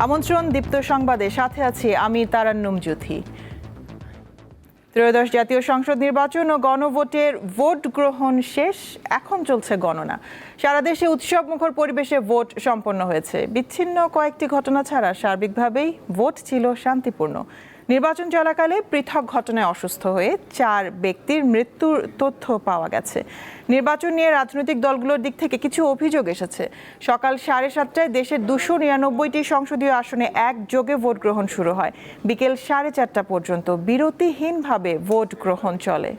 আমন্ত্রণ দীপ্ত সংবাদে, সাথে আছি আমি তারান্নুম জুথি। ত্রয়োদশ জাতীয় সংসদ নির্বাচন ও গণভোটের ভোট গ্রহণ শেষ, এখন চলছে গণনা। সারা দেশে উৎসবমুখর পরিবেশে ভোট সম্পন্ন হয়েছে। বিচ্ছিন্ন কয়েকটি ঘটনা ছাড়া সার্বিকভাবেই ভোট ছিল শান্তিপূর্ণ। নির্বাচন চলাকালে পৃথক ঘটনায় অসুস্থ হয়ে 4 ব্যক্তির মৃত্যুর তথ্য পাওয়া গেছে। নির্বাচন নিয়ে রাজনৈতিক দলগুলোর দিক থেকে কিছু অভিযোগ এসেছে। সকাল 7:30টায় দেশের 299টি সংসদীয় আসনে একযোগে ভোট গ্রহণ শুরু হয়। বিকেল 4:30টা পর্যন্ত বিরতিহীনভাবে ভোট গ্রহণ চলে।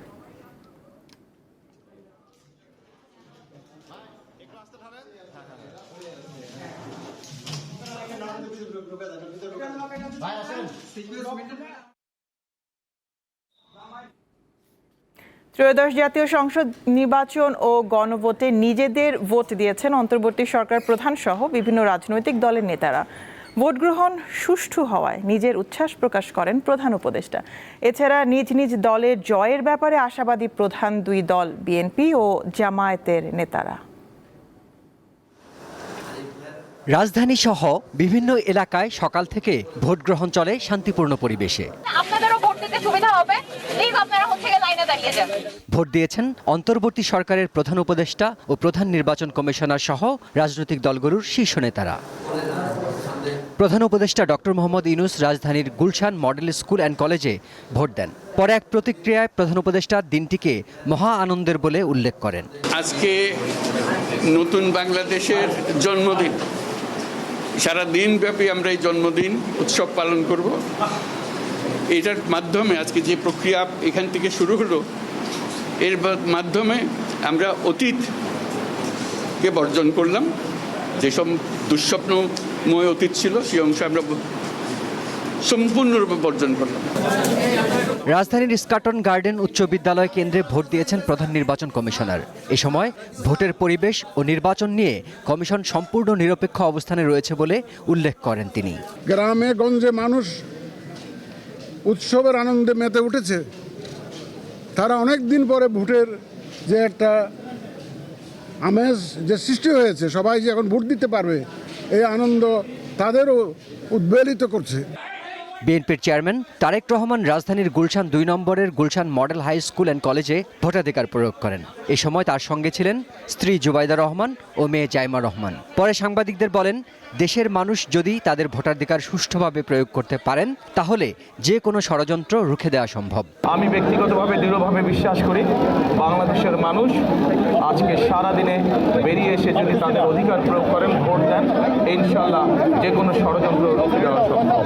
ত্রয়োদশ জাতীয় সংসদ নির্বাচন ও গণভোটে নিজেদের ভোট দিয়েছেন অন্তর্বর্তী সরকার প্রধান সহ বিভিন্ন রাজনৈতিক দলের নেতারা। ভোট গ্রহণ সুষ্ঠু হওয়ায় নিজের উচ্ছ্বাস প্রকাশ করেন প্রধান উপদেষ্টা। এছাড়া নিজ নিজ দলের জয়ের ব্যাপারে আশাবাদী প্রধান দুই দল বিএনপি ও জামায়াতের নেতারা। রাজধানী সহ বিভিন্ন এলাকায় সকাল থেকে ভোট গ্রহণ চলে শান্তিপূর্ণ পরিবেশে। আপনাদেরও ভোট দিতে সুবিধা হবে, প্লিজ আপনারা হচ্ছে লাইনে দাঁড়িয়ে যান। ভোট দিয়েছেন অন্তর্বর্তী সরকারের প্রধান উপদেষ্টা ও প্রধান নির্বাচন কমিশনার সহ রাজনৈতিক দলগুলোর শীর্ষ নেতারা। প্রধান উপদেষ্টা ডক্টর মোহাম্মদ ইউনূস রাজধানীর গুলশান মডেল স্কুল অ্যান্ড কলেজে ভোট দেন। পরে এক প্রতিক্রিয়ায় প্রধান উপদেষ্টা দিনটিকে মহা আনন্দের বলে উল্লেখ করেন। আজকে নতুন বাংলাদেশের জন্মদিন, সারা দিনব্যাপী আমরা এই জন্মদিন উৎসব পালন করব। এটার মাধ্যমে আজকে যে প্রক্রিয়া এখান থেকে শুরু হলো, এর মাধ্যমে আমরা অতীতকে বর্জন করলাম। যেসব দুঃস্বপ্নময় অতীত ছিল সেই অংশ আমরা সম্পূর্ণরূপে বর্জন করলাম। রাজধানীর স্কাটন গার্ডেন উচ্চ বিদ্যালয় কেন্দ্রে ভোট দিয়েছেন প্রধান নির্বাচন কমিশনার। এ সময় ভোটের পরিবেশ ও নির্বাচন নিয়ে কমিশন সম্পূর্ণ নিরপেক্ষ অবস্থানে রয়েছে বলে উল্লেখ করেন তিনি। গ্রামে গঞ্জে মানুষ উৎসবের আনন্দে মেতে উঠেছে। তারা অনেক দিন পরে ভোটের যে একটা আমেজ যে সৃষ্টি হয়েছে, সবাই যে এখন ভোট দিতে পারবে, এই আনন্দ তাদেরও উদ্বেলিত করছে। বিএনপির চেয়ারম্যান তারেক রহমান রাজধানীর গুলশান 2 নম্বরের Gulshan model high school and কলেজে ভোটাধিকার প্রয়োগ করেন। এ সময় তার সঙ্গে ছিলেন স্ত্রী জুবাইদা রহমান ও মেয়ে জাইমা রহমান। পরে সাংবাদিকদের বলেন, দেশের মানুষ যদি তাদের ভোটাধিকার সুষ্ঠুভাবে প্রয়োগ করতে পারেন তাহলে যে কোনো ষড়যন্ত্র রুখে দেওয়া সম্ভব। আমি ব্যক্তিগতভাবে দৃঢ়ভাবে বিশ্বাস করি, বাংলাদেশের মানুষ আজকে সারা দিনে বেরিয়ে এসে যদি তাদের অধিকার প্রয়োগ করেন, ভোট দেন, ইনশাআল্লাহ যে কোনো ষড়যন্ত্র রুখে দেওয়া সম্ভব।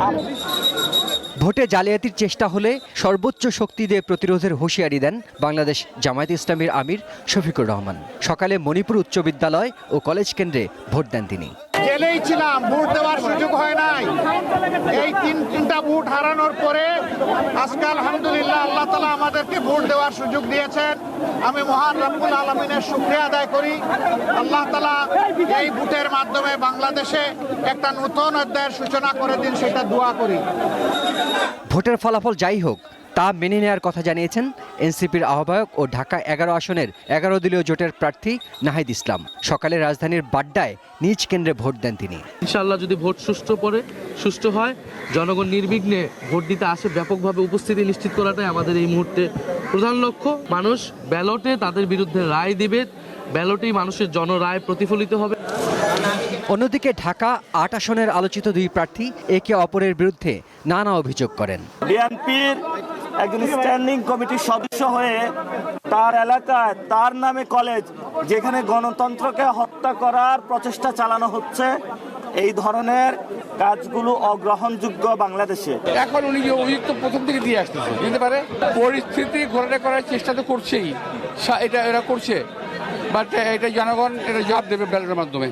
ভোটে জালিয়াতির চেষ্টা হলে সর্বোচ্চ শক্তি দিয়ে প্রতিরোধের হুঁশিয়ারি দেন বাংলাদেশ জামায়াতে ইসলামীর আমির শফিকুর রহমান। সকালে মণিপুর উচ্চ বিদ্যালয় ও কলেজ কেন্দ্রে ভোট দেন তিনি। জেলেই ছিলাম, ভোট দেওয়ার সুযোগ হয় নাই। এই তিনটা ভোট হারানোর পরে আজকে আলহামদুলিল্লাহ আল্লাহ তাআলা আমাদেরকে ভোট দেওয়ার সুযোগ দিয়েছেন। আমি মহান রব্বুল আলামিনের শুকরিয়া আদায় করি। আল্লাহ তাআলা এই ভোটের মাধ্যমে বাংলাদেশে একটা নতুন অধ্যায়ের সূচনা করে দিন, সেটা দোয়া করি। ভোটের ফলাফল যাই হোক তা মেনে নেওয়ার কথা জানিয়েছেন এনসিপির আহ্বায়ক ও ঢাকা 11 আসনের 11 দলীয় জোটের প্রার্থী নাহিদ ইসলাম। সকালে রাজধানীর বাড্ডায় নিজ কেন্দ্রে ভোট দেন তিনি। ইনশাআল্লাহ যদি ভোট সুষ্ঠু হয়, জনগণ নির্বিঘ্নে ভোট দিতে আসে, ব্যাপকভাবে উপস্থিতি নিশ্চিত করাটাই আমাদের এই মুহূর্তে প্রধান লক্ষ্য। মানুষ ব্যালটে তাদের বিরুদ্ধে রায় দিবে, ব্যালটেই মানুষের জনরায় প্রতিফলিত হবে। অন্যদিকে ঢাকা 8 আসনের আলোচিত 2 প্রার্থী একে অপরের বিরুদ্ধে নানা অভিযোগ করেন। বিএনপির একজন স্ট্যান্ডিং কমিটির সদস্য হয়ে তার এলাকায় তার নামে কলেজ, যেখানে গণতন্ত্রকে হত্যা করার প্রচেষ্টা চালানো হচ্ছে, এই ধরনের কাজগুলো অগ্রহণযোগ্য বাংলাদেশে। এখন উনি যে অভিযুক্ত প্রথম থেকে দিয়ে আসতেছে, দিতে পারে পরিস্থিতি ঘোরাটা করার চেষ্টা তো করছেই, এটা করছে, বাট এটা জনগণ এটা জবাব দেবে ব্যালটের মাধ্যমে।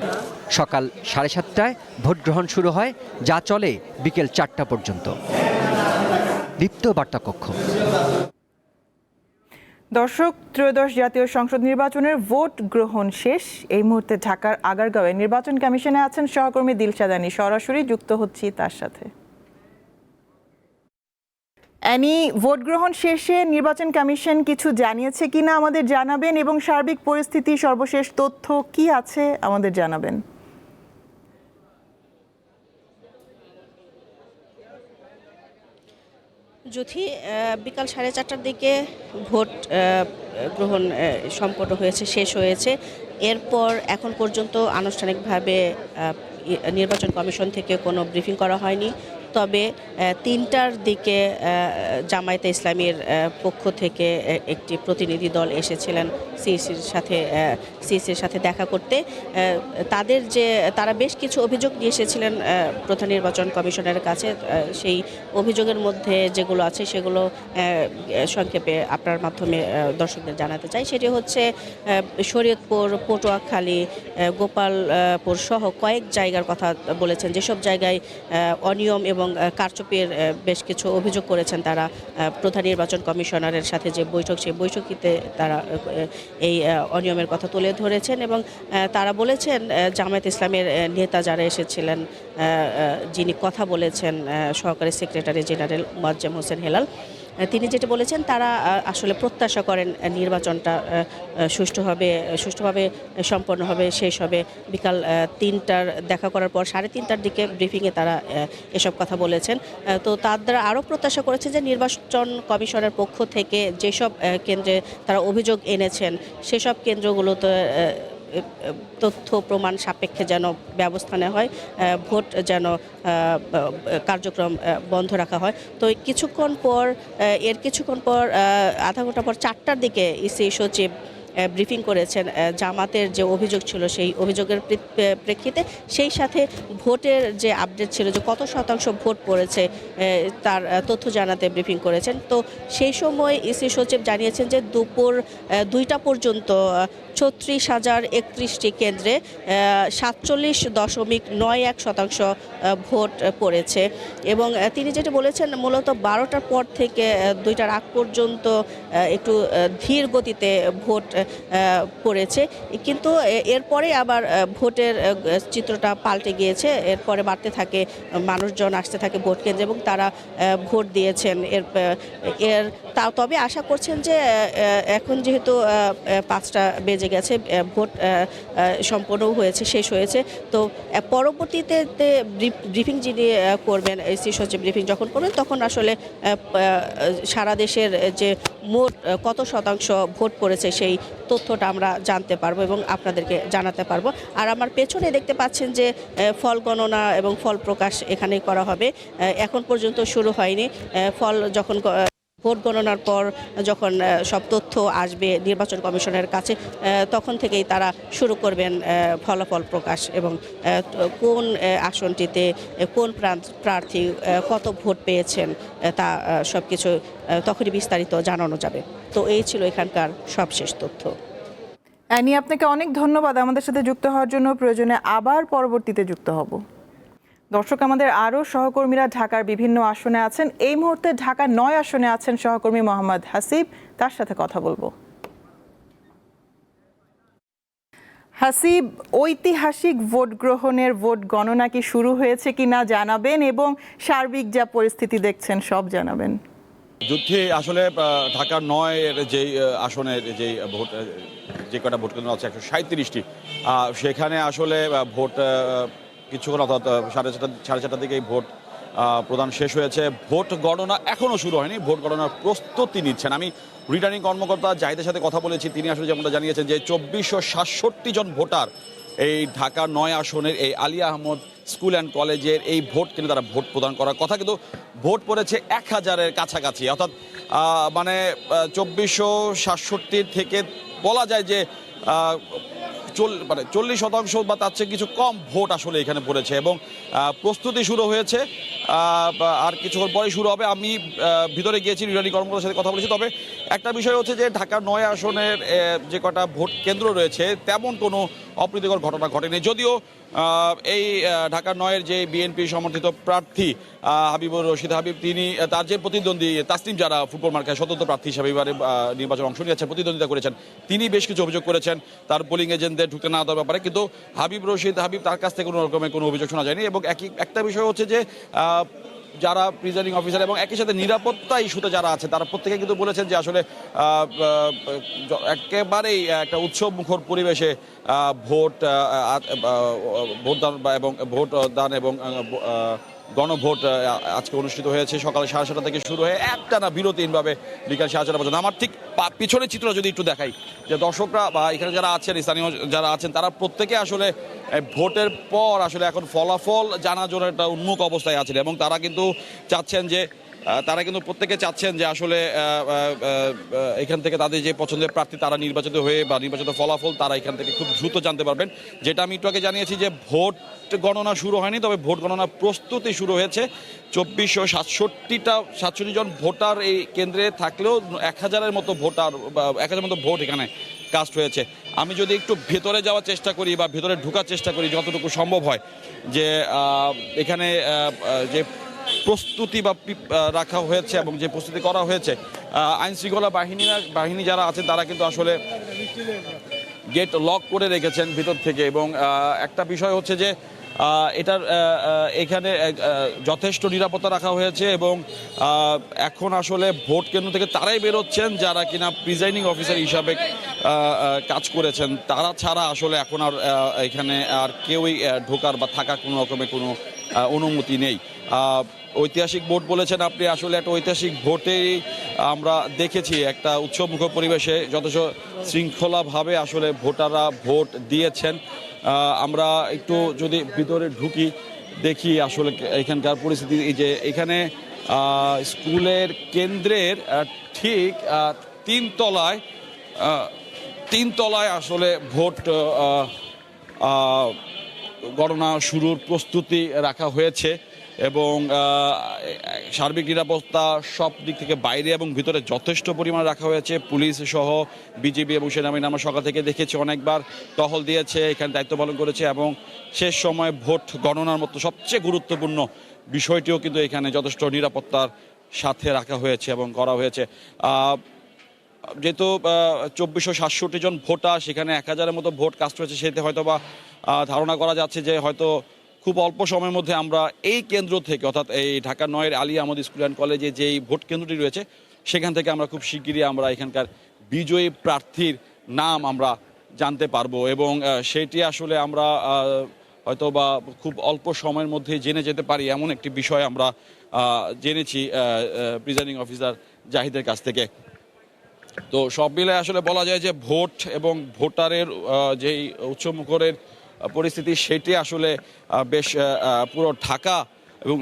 সকাল 7:30টায় ভোট গ্রহণ শুরু হয়, যা চলে বিকেল 4টা পর্যন্ত। দীপ্ত বার্তা কক্ষ। দর্শক, ত্রয়োদশ জাতীয় সংসদ নির্বাচনের ভোট গ্রহণ শেষ। এই মুহূর্তে ঢাকার আগারগাঁওয়ে নির্বাচন কমিশনে আছেন সহকর্মী দিলশাদানি। সরাসরি যুক্ত হচ্ছি তার সাথে। অ্যানি, ভোট গ্রহণ শেষে নির্বাচন কমিশন কিছু জানিয়েছে কিনা আমাদের জানাবেন, এবং সার্বিক পরিস্থিতি সর্বশেষ তথ্য কি আছে আমাদের জানাবেন। যুথি বিকাল 4:30টার দিকে ভোট গ্রহণ সম্পন্ন হয়েছে, শেষ হয়েছে। এরপর এখন পর্যন্ত আনুষ্ঠানিকভাবে নির্বাচন কমিশন থেকে কোনো ব্রিফিং করা হয়নি। তবে 3টার দিকে জামায়াতে ইসলামীর পক্ষ থেকে একটি প্রতিনিধি দল এসেছিলেন সিইসির সাথে দেখা করতে। তারা বেশ কিছু অভিযোগ নিয়ে এসেছিলেন প্রধান নির্বাচন কমিশনের কাছে। সেই অভিযোগের মধ্যে যেগুলো আছে সেগুলো সংক্ষেপে আপনার মাধ্যমে দর্শকদের জানাতে চাই। সেটি হচ্ছে শরীয়তপুর, পটুয়াখালী, গোপালপুর সহ কয়েক জায়গার কথা বলেছেন, যেসব জায়গায় অনিয়ম এবং কারচুপির বেশ কিছু অভিযোগ করেছেন তারা। প্রধান নির্বাচন কমিশনারের সাথে যে বৈঠক, সেই বৈঠকিতে তারা এই অনিয়মের কথা তুলে ধরেছেন এবং তারা বলেছেন জামায়াত ইসলামের নেতা যারা এসেছিলেন, যিনি কথা বলেছেন সহকারী সেক্রেটারি জেনারেল মোয়াজ্জেম হোসেন হেলাল, তিনি যেটা বলেছেন তারা আসলে প্রত্যাশা করেন নির্বাচনটা সুষ্ঠুভাবে সম্পন্ন হবে, শেষ হবে। বিকাল 3টার দেখা করার পর 3:30টার দিকে ব্রিফিংয়ে তারা এসব কথা বলেছেন। তো তার দ্বারা আরও প্রত্যাশা করেছে যে নির্বাচন কমিশনের পক্ষ থেকে যেসব কেন্দ্রে তারা অভিযোগ এনেছেন সেসব কেন্দ্রগুলোতে তথ্য প্রমাণ সাপেক্ষে যেন ব্যবস্থা নেওয়া হয়, ভোট যেন কার্যক্রম বন্ধ রাখা হয়। তো কিছুক্ষণ পর আধা ঘন্টা পর 4টার দিকে ইসি সচিব ব্রিফিং করেছেন জামাতের যে অভিযোগ ছিল সেই অভিযোগের প্রেক্ষিতে, সেই সাথে ভোটের যে আপডেট ছিল যে কত শতাংশ ভোট পড়েছে তার তথ্য জানাতে ব্রিফিং করেছেন। তো সেই সময় ইসি সচিব জানিয়েছেন যে দুপুর 2টা পর্যন্ত 36,031টি কেন্দ্রে 47.91% ভোট পড়েছে এবং তিনি যেটা বলেছেন মূলত 12টার পর থেকে 2টার আগ পর্যন্ত একটু ধীর গতিতে ভোট পড়েছে, কিন্তু এরপরে আবার ভোটের চিত্রটা পাল্টে গিয়েছে। এরপরে বাড়তে থাকে, মানুষজন আসতে থাকে ভোট কেন্দ্রে এবং তারা ভোট দিয়েছেন। তবে আশা করছেন যে এখন যেহেতু 5টা বেজে গেছে, ভোট সম্পন্নও হয়েছে, শেষ হয়েছে। তো পরবর্তীতে ব্রিফিং যিনি করবেন, এসি সচিব ব্রিফিং যখন করবেন তখন আসলে সারা দেশের যে মোট কত শতাংশ ভোট পড়েছে সেই তথ্যটা আমরা জানতে পারবো এবং আপনাদেরকে জানাতে পারবো। আর আমার পেছনে দেখতে পাচ্ছেন যে ফল গণনা এবং ফল প্রকাশ এখানেই করা হবে, এখন পর্যন্ত শুরু হয়নি। ভোট গণনার পর যখন সব তথ্য আসবে নির্বাচন কমিশনের কাছে তখন থেকেই তারা শুরু করবেন ফলাফল প্রকাশ এবং কোন আসনটিতে কোন প্রার্থী কত ভোট পেয়েছেন তা সব কিছু তখনই বিস্তারিত জানানো যাবে। তো এই ছিল এখানকার সবশেষ তথ্য। অ্যানি, আপনাকে অনেক ধন্যবাদ আমাদের সাথে যুক্ত হওয়ার জন্য। প্রয়োজনে আবার পরবর্তীতে যুক্ত হব। দর্শক, আমাদের আরও সহকর্মীরা ঢাকার বিভিন্ন আসনে আছেন। এই মুহূর্তে ঢাকা 9 আসনে আছেন সহকর্মী মোহাম্মদ হাসিব, তার সাথে কথা বলবো। হাসিব, ঐতিহাসিক ভোট গ্রহণের ভোট গণনা কি শুরু হয়েছে কিনা জানাবেন এবং সার্বিক যা পরিস্থিতি দেখছেন সব জানাবেন। যুদ্ধে আসলে ঢাকা 9-এর যেই আসনের যেই ভোট, যে কটা ভোট কেন্দ্র আছে 137টি, সেখানে আসলে ভোট কিছুক্ষণ অর্থাৎ 4:30টার দিকে ভোট প্রদান শেষ হয়েছে। ভোট গণনা এখনও শুরু হয়নি, ভোট গণনার প্রস্তুতি নিচ্ছেন। আমি রিটার্নিং কর্মকর্তা জাহিদের সাথে কথা বলেছি, তিনি আসলে যেমনটা জানিয়েছেন যে 2467 জন ভোটার এই ঢাকা 9 আসনের এই আলিয়া আহমদ স্কুল অ্যান্ড কলেজের এই ভোট কেন্দ্রে তারা ভোট প্রদান করার কথা, কিন্তু ভোট পড়েছে 1000-এর কাছাকাছি, অর্থাৎ মানে 2467 থেকে বলা যায় যে 40% বা তার চেয়ে কিছু কম ভোট আসলে এখানে পড়েছে এবং প্রস্তুতি শুরু হয়েছে। আর কিছুক্ষণ পরে শুরু হবে। আমি ভিতরে গিয়েছি, রিটার্নিং কর্মকর্তার সাথে কথা বলেছি। তবে একটা বিষয় হচ্ছে যে ঢাকা 9 আসনের যে কটা ভোট কেন্দ্র রয়েছে তেমন কোনো অপ্রীতিকর ঘটনা ঘটেনি, যদিও এই ঢাকা 9-এর যে বিএনপি সমর্থিত প্রার্থী হাবিবুর রশিদ হাবিব, তিনি তার যে প্রতিদ্বন্দ্বী তাসনিম যারা ফুটবল মার্কায় স্বতন্ত্র প্রার্থী হিসাবে এবারে নির্বাচনে অংশ নিয়েছেন, প্রতিদ্বন্দ্বিতা করেছেন, তিনি বেশ কিছু অভিযোগ করেছেন তার পোলিং এজেন্টদের ঢুকতে না দেওয়ার ব্যাপারে, কিন্তু হাবিবুর রশিদ হাবিব তার কাছ থেকে কোনো রকমের কোনো অভিযোগ শোনা যায়নি। এবং একটা বিষয় হচ্ছে যে যারা প্রিজাইডিং অফিসার এবং একই সাথে নিরাপত্তা ইস্যুতে যারা আছে তারা প্রত্যেকে কিন্তু বলেছেন যে আসলে একেবারেই একটা উৎসব মুখর পরিবেশে ভোটদান এবং গণভোট আজকে অনুষ্ঠিত হয়েছে। সকালে 7:30 থেকে শুরু হয়ে একটানা বিরতিহীনভাবে বিকাল 4:30 পর্যন্ত। আমার ঠিক পিছনের চিত্র যদি একটু দেখাই, যে দর্শকরা বা এখানে যারা আছেন, স্থানীয় যারা আছেন, তারা প্রত্যেকে আসলে ভোটের পর আসলে এখন ফলাফল জানার জন্য একটা উন্মুখ অবস্থায় আছেন এবং তারা কিন্তু চাচ্ছেন যে প্রত্যেকে চাচ্ছেন যে আসলে এখান থেকে তাদের যে পছন্দের প্রার্থী তারা নির্বাচিত হয়ে বা নির্বাচিত ফলাফল তারা এখান থেকে খুব দ্রুত জানতে পারবেন। যেটা আমি একটু আগে জানিয়েছি যে ভোট গণনা শুরু হয়নি, তবে ভোট গণনার প্রস্তুতি শুরু হয়েছে। 2467 জন ভোটার এই কেন্দ্রে থাকলেও 1000-এর মতো ভোটার বা 1000-এর মতো ভোট এখানে কাস্ট হয়েছে। আমি যদি একটু ভেতরে যাওয়ার চেষ্টা করি বা ভেতরে ঢোকার চেষ্টা করি যতটুকু সম্ভব হয়, যে এখানে যে প্রস্তুতি বা রাখা হয়েছে এবং যে প্রস্তুতি করা হয়েছে, আইন শৃঙ্খলা বাহিনী যারা আছেন তারা কিন্তু আসলে গেট লক করে রেখেছেন ভিতর থেকে। এবং একটা বিষয় হচ্ছে যে এটার এখানে যথেষ্ট নিরাপত্তা রাখা হয়েছে এবং এখন আসলে ভোট কেন্দ্র থেকে তারাই বেরোচ্ছেন যারা কিনা প্রিজাইডিং অফিসার হিসাবে কাজ করেছেন। তারা ছাড়া আসলে এখন আর এখানে আর কেউই ঢোকার বা থাকার কোনো রকমের কোনো অনুমতি নেই। ঐতিহাসিক ভোট বলেছেন আপনি, আসলে একটা ঐতিহাসিক ভোটেই আমরা দেখেছি একটা উৎসবমুখর পরিবেশে যথেষ্ট শৃঙ্খলাভাবে আসলে ভোটাররা ভোট দিয়েছেন। আমরা একটু যদি ভিতরে ঢুকি দেখি আসলে এখানকার পরিস্থিতি। এই যে এখানে স্কুলের কেন্দ্রের ঠিক তিনতলায় আসলে ভোট গণনা শুরুর প্রস্তুতি রাখা হয়েছে এবং সার্বিক নিরাপত্তা সব দিক থেকে বাইরে এবং ভিতরে যথেষ্ট পরিমাণে রাখা হয়েছে। পুলিশ সহ বিজিবি এবং সেনাবাহিনী আমরা সকাল থেকে দেখেছি অনেকবার টহল দিয়েছে, এখানে দায়িত্ব পালন করেছে এবং শেষ সময় ভোট গণনার মতো সবচেয়ে গুরুত্বপূর্ণ বিষয়টিও কিন্তু এখানে যথেষ্ট নিরাপত্তার সাথে রাখা হয়েছে এবং করা হয়েছে। যেহেতু 2467 জন ভোটার, সেখানে 1000-এর মতো ভোট কাস্ট হয়েছে, সেতে হয়তো বা ধারণা করা যাচ্ছে যে হয়তো খুব অল্প সময়ের মধ্যে আমরা এই কেন্দ্র থেকে, অর্থাৎ এই ঢাকা 9-এর আলী আহমদ স্কুল অ্যান্ড কলেজে যেই ভোট কেন্দ্রটি রয়েছে সেখান থেকে আমরা খুব শিগগিরই আমরা এখানকার বিজয়ী প্রার্থীর নাম আমরা জানতে পারবো এবং সেটি আসলে আমরা হয়তো বা খুব অল্প সময়ের মধ্যে জেনে যেতে পারি এমন একটি বিষয় আমরা জেনেছি প্রিজাইডিং অফিসার জাহিদের কাছ থেকে। তো সব মিলে আসলে বলা যায় যে ভোট এবং ভোটারের যেই উৎসবমুখরের পরিস্থিতি সেটি আসলে বেশ পুরো ঢাকা এবং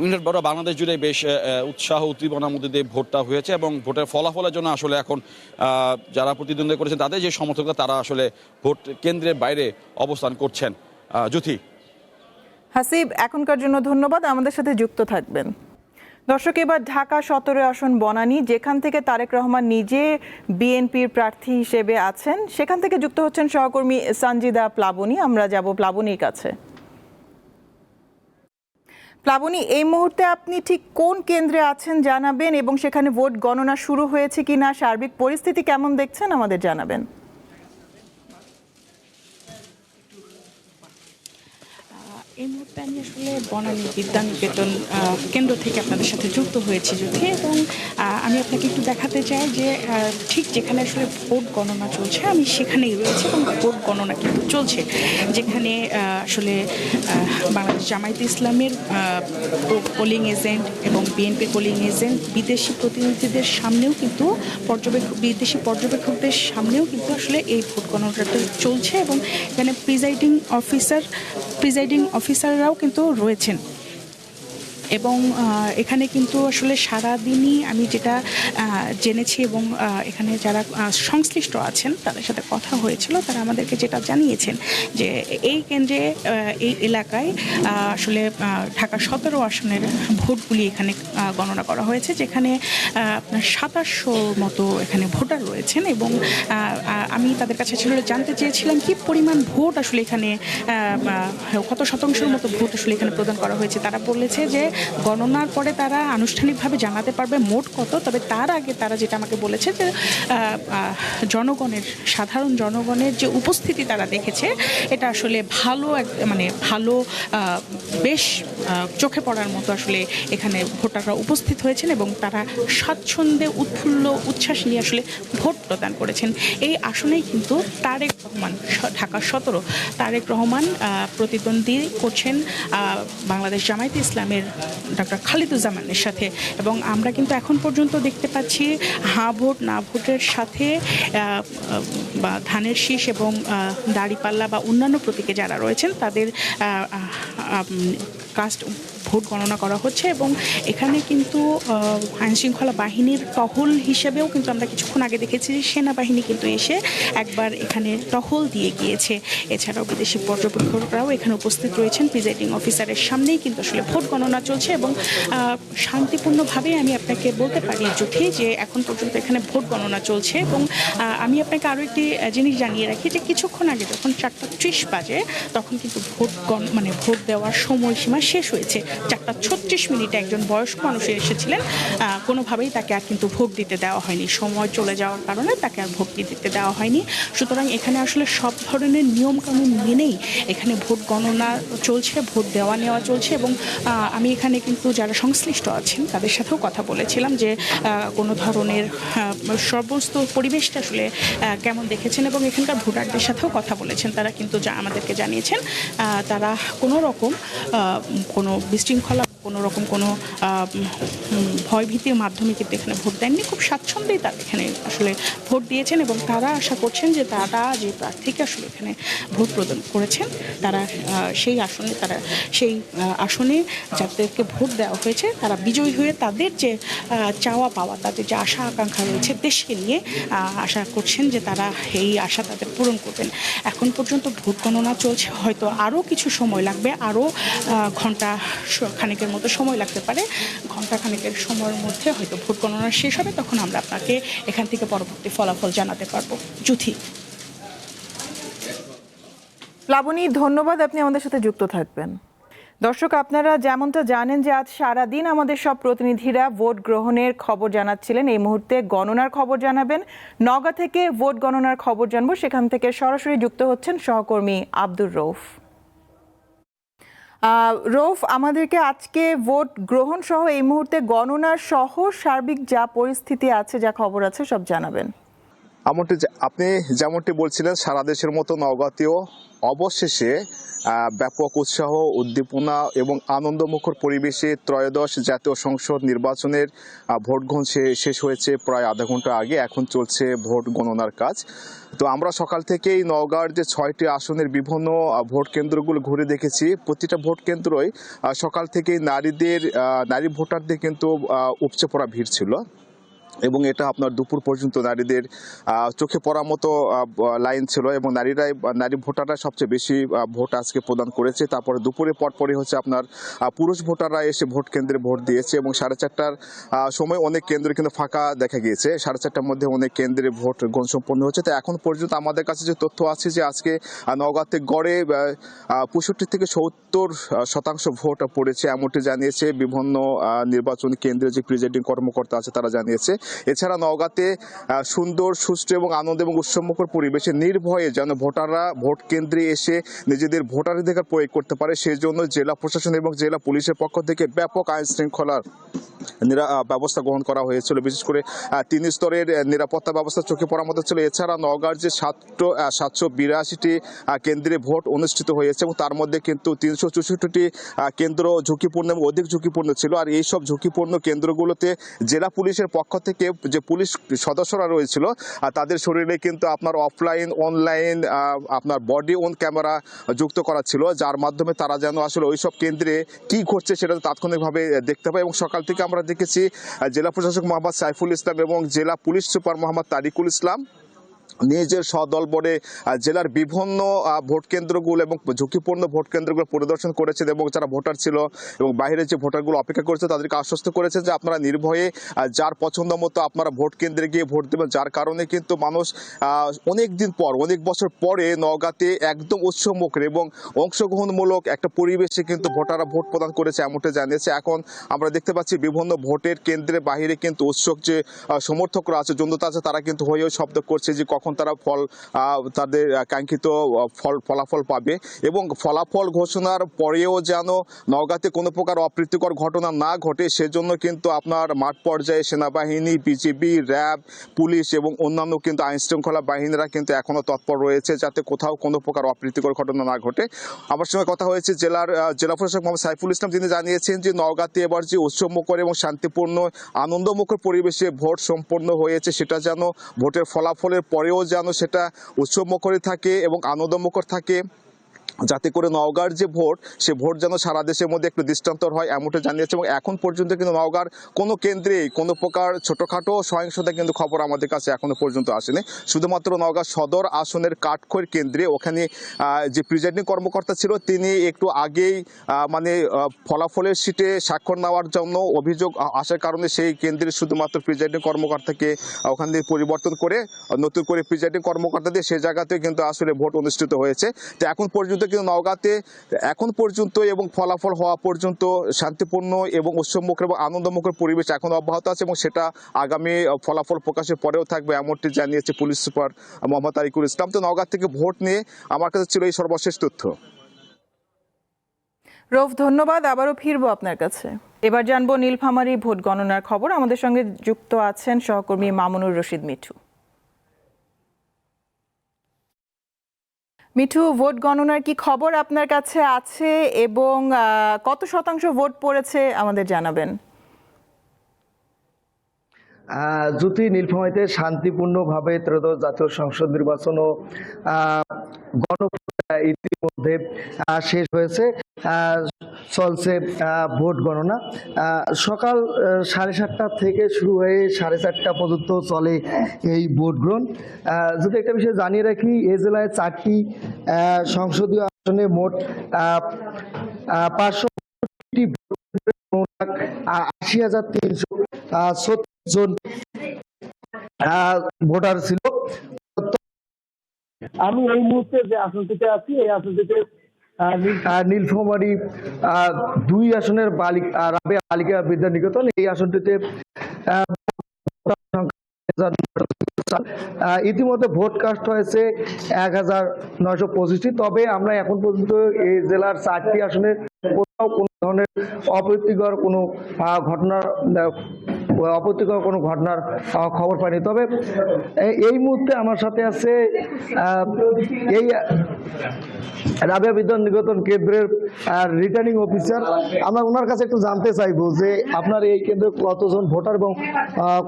বাংলাদেশ জুড়ে বেশ উৎসাহ উদ্দীপনার মধ্যে দিয়ে ভোটটা হয়েছে এবং ভোটের ফলাফলের জন্য আসলে এখন যারা প্রতিদ্বন্দ্বিতা করেছেন তাদের যে সমর্থকরা তারা আসলে ভোট কেন্দ্রের বাইরে অবস্থান করছেন। জ্যোতি। হাসিব, এখনকার জন্য ধন্যবাদ, আমাদের সাথে যুক্ত থাকবেন। দর্শক, এবার ঢাকা 17 আসন বনানী, যেখান থেকে তারেক রহমান নিজে বিএনপির প্রার্থী হিসেবে আছেন, সেখান থেকে যুক্ত হচ্ছেন সহকর্মী সানজিদা প্লাবনী। আমরা যাব প্লাবনীর কাছে। প্লাবনী, এই মুহূর্তে আপনি ঠিক কোন কেন্দ্রে আছেন জানাবেন এবং সেখানে ভোট গণনা শুরু হয়েছে কিনা, সার্বিক পরিস্থিতি কেমন দেখছেন আমাদের জানাবেন। এই মুহূর্তে আমি আসলে বনানী বিদ্যানিকেতন কেন্দ্র থেকে আপনাদের সাথে যুক্ত হয়েছি যদি, এবং আমি আপনাকে একটু দেখাতে চাই যে ঠিক যেখানে আসলে ভোট গণনা চলছে আমি সেখানেই রয়েছে এবং ভোট গণনা কিন্তু চলছে, যেখানে আসলে বাংলাদেশ জামায়াতে ইসলামের পোলিং এজেন্ট এবং বিএনপির পোলিং এজেন্ট বিদেশি প্রতিনিধিদের সামনেও কিন্তু বিদেশি পর্যবেক্ষকদের সামনেও কিন্তু আসলে এই ভোট গণনাটা চলছে এবং এখানে প্রিজাইডিং অফিসাররাও কিন্তু রয়েছেন এবং এখানে কিন্তু আসলে সারাদিনই আমি যেটা জেনেছি এবং এখানে যারা সংশ্লিষ্ট আছেন তাদের সাথে কথা হয়েছিল, তারা আমাদেরকে যেটা জানিয়েছেন যে এই কেন্দ্রে এই এলাকায় আসলে ঢাকা 17 আসনের ভোটগুলি এখানে গণনা করা হয়েছে, যেখানে আপনার 2700 মতো এখানে ভোটার রয়েছেন এবং আমি তাদের কাছে আসলে জানতে চেয়েছিলাম কি পরিমাণ ভোট আসলে এখানে কত শতাংশের মতো ভোট আসলে এখানে প্রদান করা হয়েছে। তারা বলেছে যে গণনার পরে তারা আনুষ্ঠানিকভাবে জানাতে পারবে মোট কত, তবে তার আগে তারা যেটা আমাকে বলেছে যে সাধারণ জনগণের যে উপস্থিতি তারা দেখেছে এটা আসলে ভালো বেশ চোখে পড়ার মতো আসলে এখানে ভোটাররা উপস্থিত হয়েছেন এবং তারা স্বাচ্ছন্দ্যে উৎফুল্ল উচ্ছ্বাস নিয়ে আসলে ভোট প্রদান করেছেন। এই আসনেই কিন্তু তারেক রহমান, ঢাকা 17 তারেক রহমান প্রতিদ্বন্দ্বী করছেন বাংলাদেশ জামায়াতে ইসলামের ডক্টর খালিদুজ্জামানের সাথে, এবং আমরা কিন্তু এখন পর্যন্ত দেখতে পাচ্ছি হ্যাঁ ভোট না ভোটের সাথে বা ধানের শীষ এবং দাড়িপাল্লা বা অন্যান্য প্রতীকে যারা রয়েছেন তাদের কাস্ট ভোট গণনা করা হচ্ছে। এবং এখানে কিন্তু আইনশৃঙ্খলা বাহিনীর টহল হিসেবেও কিন্তু আমরা কিছুক্ষণ আগে দেখেছি যে সেনাবাহিনী কিন্তু এসে একবার এখানে টহল দিয়ে গিয়েছে। এছাড়াও বিদেশি পর্যবেক্ষকরাও এখানে উপস্থিত রয়েছেন। প্রিজাইডিং অফিসারের সামনেই কিন্তু আসলে ভোট গণনা চলছে এবং শান্তিপূর্ণভাবে আমি আপনাকে বলতে পারি যুথি যে এখন পর্যন্ত এখানে ভোট গণনা চলছে। এবং আমি আপনাকে আরও একটি জিনিস জানিয়ে রাখি যে কিছুক্ষণ আগে যখন 4:30 বাজে তখন কিন্তু ভোট দেওয়ার সময়সীমা শেষ হয়েছে। 4:36 একজন বয়স্ক মানুষ এসেছিলেন, কোনোভাবেই তাকে আর কিন্তু ভোট দিতে দেওয়া হয়নি। সময় চলে যাওয়ার কারণে তাকে আর ভোট দিতে দেওয়া হয়নি। সুতরাং এখানে আসলে সব ধরনের নিয়মকানুন মেনেই এখানে ভোট গণনা চলছে, ভোট দেওয়া নেওয়া চলছে। এবং আমি এখানে কিন্তু যারা সংশ্লিষ্ট আছেন তাদের সাথেও কথা বলেছিলাম যে কোনো ধরনের সমস্ত পরিবেশটা আসলে কেমন দেখেছেন, এবং এখানকার ভোটারদের সাথেও কথা বলেছেন। তারা কিন্তু আমাদেরকে জানিয়েছেন তারা কোনো রকম কোনো বিশৃঙ্খলা, কোনো রকম কোনো ভয়ভীতির মাধ্যমে কিন্তু এখানে ভোট দেননি। খুব স্বাচ্ছন্দ্যেই তারা এখানে আসলে ভোট দিয়েছেন এবং তারা আশা করছেন যে তারা যে প্রার্থীকে আসলে এখানে ভোট প্রদান করেছেন তারা সেই আসনে যাদেরকে ভোট দেওয়া হয়েছে তারা বিজয়ী হয়ে তাদের যে চাওয়া পাওয়া, তাদের যে আশা আকাঙ্ক্ষা রয়েছে দেশকে নিয়ে, আশা করছেন যে তারা এই আশা তাদের পূরণ করবেন। এখন পর্যন্ত ভোট গণনা চলছে, হয়তো আরও কিছু সময় লাগবে, আরও ঘন্টা খানেকের মতো সময় লাগতে পারে। ঘন্টা খানেকের সময়ের মধ্যে হয়তো ভোট গণনা শেষ হবে, তখন আমরা আপনাকে এখান থেকে পরবর্তী ফলাফল জানাতে পারবো। জুথি। প্লাবনী, ধন্যবাদ, আপনি আমাদের সাথে যুক্ত থাকবেন। দর্শক, আপনারা যেমনটা জানেন যে আজ সারাদিন আমাদের সব প্রতিনিধিরা ভোট গ্রহণের খবর জানাচ্ছিলেন। এই মুহূর্তে গণনার খবর জানাবেন। নওগাঁ থেকে ভোট গণনার খবর জানবো, সেখান থেকে সরাসরি যুক্ত হচ্ছেন সহকর্মী আব্দুর রৌফ। রৌফ, আমাদেরকে আজকে ভোট গ্রহণ সহ এই মুহূর্তে গণনার সহ সার্বিক যা পরিস্থিতি আছে, যা খবর আছে সব জানাবেন। আপনি যেমনটি বলছিলেন, সারা দেশের মতো নওগাঁতেও অবশেষে ব্যাপক উৎসাহ, উদ্দীপনা এবং আনন্দমুখর পরিবেশে ত্রয়োদশ জাতীয় সংসদ নির্বাচনের ভোট গ্রহণ শেষ হয়েছে প্রায় আধা ঘন্টা আগে। এখন চলছে ভোট গণনার কাজ। তো আমরা সকাল থেকেই নওগাঁর যে 6টি আসনের বিভিন্ন ভোট কেন্দ্রগুলো ঘুরে দেখেছি। প্রতিটা ভোট কেন্দ্রই সকাল থেকেই নারী ভোটারদের কিন্তু উপচে পড়া ভিড় ছিল, এবং এটা আপনার দুপুর পর্যন্ত নারীদের চোখে পড়ার মতো লাইন ছিল, এবং নারী ভোটাররা সবচেয়ে বেশি ভোট আজকে প্রদান করেছে। তারপরে দুপুরে পরপরই হচ্ছে আপনার পুরুষ ভোটাররা এসে ভোট কেন্দ্রে ভোট দিয়েছে, এবং 4:30টার সময় অনেক কেন্দ্রে কিন্তু ফাঁকা দেখা গিয়েছে। 4:30টার মধ্যে অনেক কেন্দ্রে ভোট গ্রহণ সম্পন্ন হচ্ছে। তো এখন পর্যন্ত আমাদের কাছে যে তথ্য আছে যে আজকে নওগাঁতে গড়ে 65 থেকে 70% ভোট পড়েছে, এমনটি জানিয়েছে বিভিন্ন নির্বাচনী কেন্দ্রে যে প্রিজাইডিং কর্মকর্তা আছে তারা জানিয়েছে। এছাড়া নওগাঁতে সুন্দর, সুষ্ঠু এবং আনন্দ এবং উৎসবমুখর পরিবেশে নির্ভয়ে যেন ভোটাররা ভোট কেন্দ্রে এসে নিজেদের ভোটাধিকার প্রয়োগ করতে পারে, সেই জন্য জেলা প্রশাসন এবং জেলা পুলিশের পক্ষ থেকে ব্যাপক আইন শৃঙ্খলার ব্যবস্থা গ্রহণ করা হয়েছিল। বিশেষ করে 3 স্তরের নিরাপত্তা ব্যবস্থা চোখে পড়ার মতো ছিল। এছাড়া নওগাঁর যে 782টি কেন্দ্রে ভোট অনুষ্ঠিত হয়েছে, এবং তার মধ্যে কিন্তু 364টি কেন্দ্র ঝুঁকিপূর্ণ এবং অধিক ঝুঁকিপূর্ণ ছিল। আর এই সব ঝুঁকিপূর্ণ কেন্দ্রগুলোতে জেলা পুলিশের পক্ষ থেকে যে পুলিশ সদস্যরা রয়েছিল তাদের শরীরে কিন্তু আপনার অফলাইন, অনলাইন আপনার বডি অন ক্যামেরা যুক্ত করা ছিল, যার মাধ্যমে তারা যেন আসলে ওই সব কেন্দ্রে কি ঘটছে সেটা তাৎক্ষণিকভাবে দেখতে পায়। এবং সকাল থেকে আমরা দেখেছি জেলা প্রশাসক মোহাম্মদ সাইফুল ইসলাম এবং জেলা পুলিশ সুপার মোহাম্মদ তারিকুল ইসলাম নিজের সদল বলে জেলার বিভিন্ন ভোট কেন্দ্রগুলো এবং ঝুঁকিপূর্ণ ভোট কেন্দ্রগুলো পরিদর্শন করেছেন, এবং যারা ভোটার ছিল এবং বাইরের যে ভোটারগুলো অপেক্ষা করেছে তাদেরকে আশ্বস্ত করেছেন যে আপনারা নির্ভয়ে যার পছন্দ মতো আপনারা ভোট কেন্দ্রে গিয়ে ভোট দেবেন। যার কারণে কিন্তু মানুষ অনেক দিন পর, অনেক বছর পরে নওগাঁতে একদম উৎসবমুখর এবং অংশগ্রহণমূলক একটা পরিবেশে কিন্তু ভোটাররা ভোট প্রদান করেছে, এমনটা জানিয়েছে। এখন আমরা দেখতে পাচ্ছি বিভিন্ন ভোটের কেন্দ্রে বাহিরে কিন্তু উৎসুক যে সমর্থকরা আছে, জনতা আছে, তারা কিন্তু হয়েও শব্দ করছে যে তখন তারা তাদের কাঙ্ক্ষিত ফলাফল পাবে। এবং ফলাফল ঘোষণার পরেও যেন নওগাঁতে কোনো প্রকার অপ্রীতিকর ঘটনা না ঘটে সেজন্য কিন্তু আপনার মাঠ পর্যায়ে সেনাবাহিনী, বিজিবি, র্যাব, পুলিশ এবং অন্যান্য কিন্তু আইনশৃঙ্খলা বাহিনীরা কিন্তু এখনও তৎপর রয়েছে যাতে কোথাও কোনো প্রকার অপ্রীতিকর ঘটনা না ঘটে। আমার সঙ্গে কথা হয়েছে জেলা প্রশাসক মোহাম্মদ সাইফুল ইসলাম, যিনি জানিয়েছেন যে নওগাঁতে এবার যে উৎসবমুখর এবং শান্তিপূর্ণ আনন্দমুখর পরিবেশে ভোট সম্পন্ন হয়েছে সেটা যেন ভোটের ফলাফলের পরেও যেন সেটা উৎসবমুখরই থাকে এবং আনন্দমুখর থাকে, যাতে করে নওগাঁর যে ভোট সে ভোট যেন সারা দেশের মধ্যে একটু দৃষ্টান্তর হয় এমনটা জানিয়েছে। এবং এখন পর্যন্ত কিন্তু নওগাঁর কোনো কেন্দ্রেই কোনো প্রকার ছোটোখাটো সহিংসতা কিন্তু খবর আমাদের কাছে এখনো পর্যন্ত আসেনি। শুধুমাত্র নওগাঁ সদর আসনের কাঠখৈর কেন্দ্রে ওখানে যে প্রিজাইডিং কর্মকর্তা ছিল তিনি একটু আগেই ফলাফলের সিটে স্বাক্ষর নেওয়ার জন্য অভিযোগ আসার কারণে সেই কেন্দ্রের শুধুমাত্র প্রিজাইডিং কর্মকর্তাকে ওখান থেকে পরিবর্তন করে নতুন করে প্রিজাইডিং কর্মকর্তা দিয়ে সেই জায়গাতে কিন্তু আসলে ভোট অনুষ্ঠিত হয়েছে। তো এখন পর্যন্ত কিন্তু নওগাঁতে এখন পর্যন্ত এবং ফলাফল হওয়া পর্যন্ত শান্তিপূর্ণ এবং উৎসবমুখর এবং আনন্দমুখর পরিবেশ এখন অব্যাহত আছে এবং সেটা আগামী ফলাফল প্রকাশের পরেও থাকবে এমনটি জানিয়েছে পুলিশ সুপার মোহাম্মদ তারিকুল ইসলাম। তো নওগাঁ থেকে ভোট নিয়ে আমার কাছে ছিল এই সর্বশেষ তথ্য। রৌফ, ধন্যবাদ। আবারও ফিরবো আপনার কাছে। এবার জানবো নীলফামারী ভোট গণনার খবর। আমাদের সঙ্গে যুক্ত আছেন সহকর্মী মামুনুর রশিদ মিঠু। মিঠু, ভোট গণনার কি খবর আপনার কাছে আছে এবং কত শতাংশ ভোট পড়েছে আমাদের জানাবেন। জ্যোতি, নীলফামারীতে শান্তিপূর্ণভাবে ত্রয়োদশ জাতীয় সংসদ নির্বাচন ও ইতিমধ্যে শেষ হয়েছে। চলছে ভোট গণনা। সকাল 7:30 থেকে শুরু হয়ে 4:30 পর্যন্ত চলে এই ভোট গ্রহণ। যদি একটা বিষয় জানিয়ে রাখি, এই জেলায় 4টি সংসদীয় আসনে মোট 580,336 জন ভোটার ছিল। আমি এই মুহূর্তে যে আসনটিতে আছি এই আসনটিতে নীলফামারী 2 আসনের রাবেয়া বালিকা বিদ্যা নিকেতন, এই আসনটিতে ইতিমধ্যে ভোট কাস্ট হয়েছে 1925টি। তবে আমরা এখন পর্যন্ত এই জেলার 4টি আসনের কোথাও কোনো ধরনের অপ্রীতিকর কোনো ঘটনার খবর পাইনি। তবে এই মুহূর্তে আমার সাথে আছে এই রাবেয়া বিদ্যা নিকেতন কেন্দ্রের রিটার্নিং অফিসার। আমরা ওনার কাছে একটু জানতে চাইবো যে আপনার এই কেন্দ্রে কতজন ভোটার এবং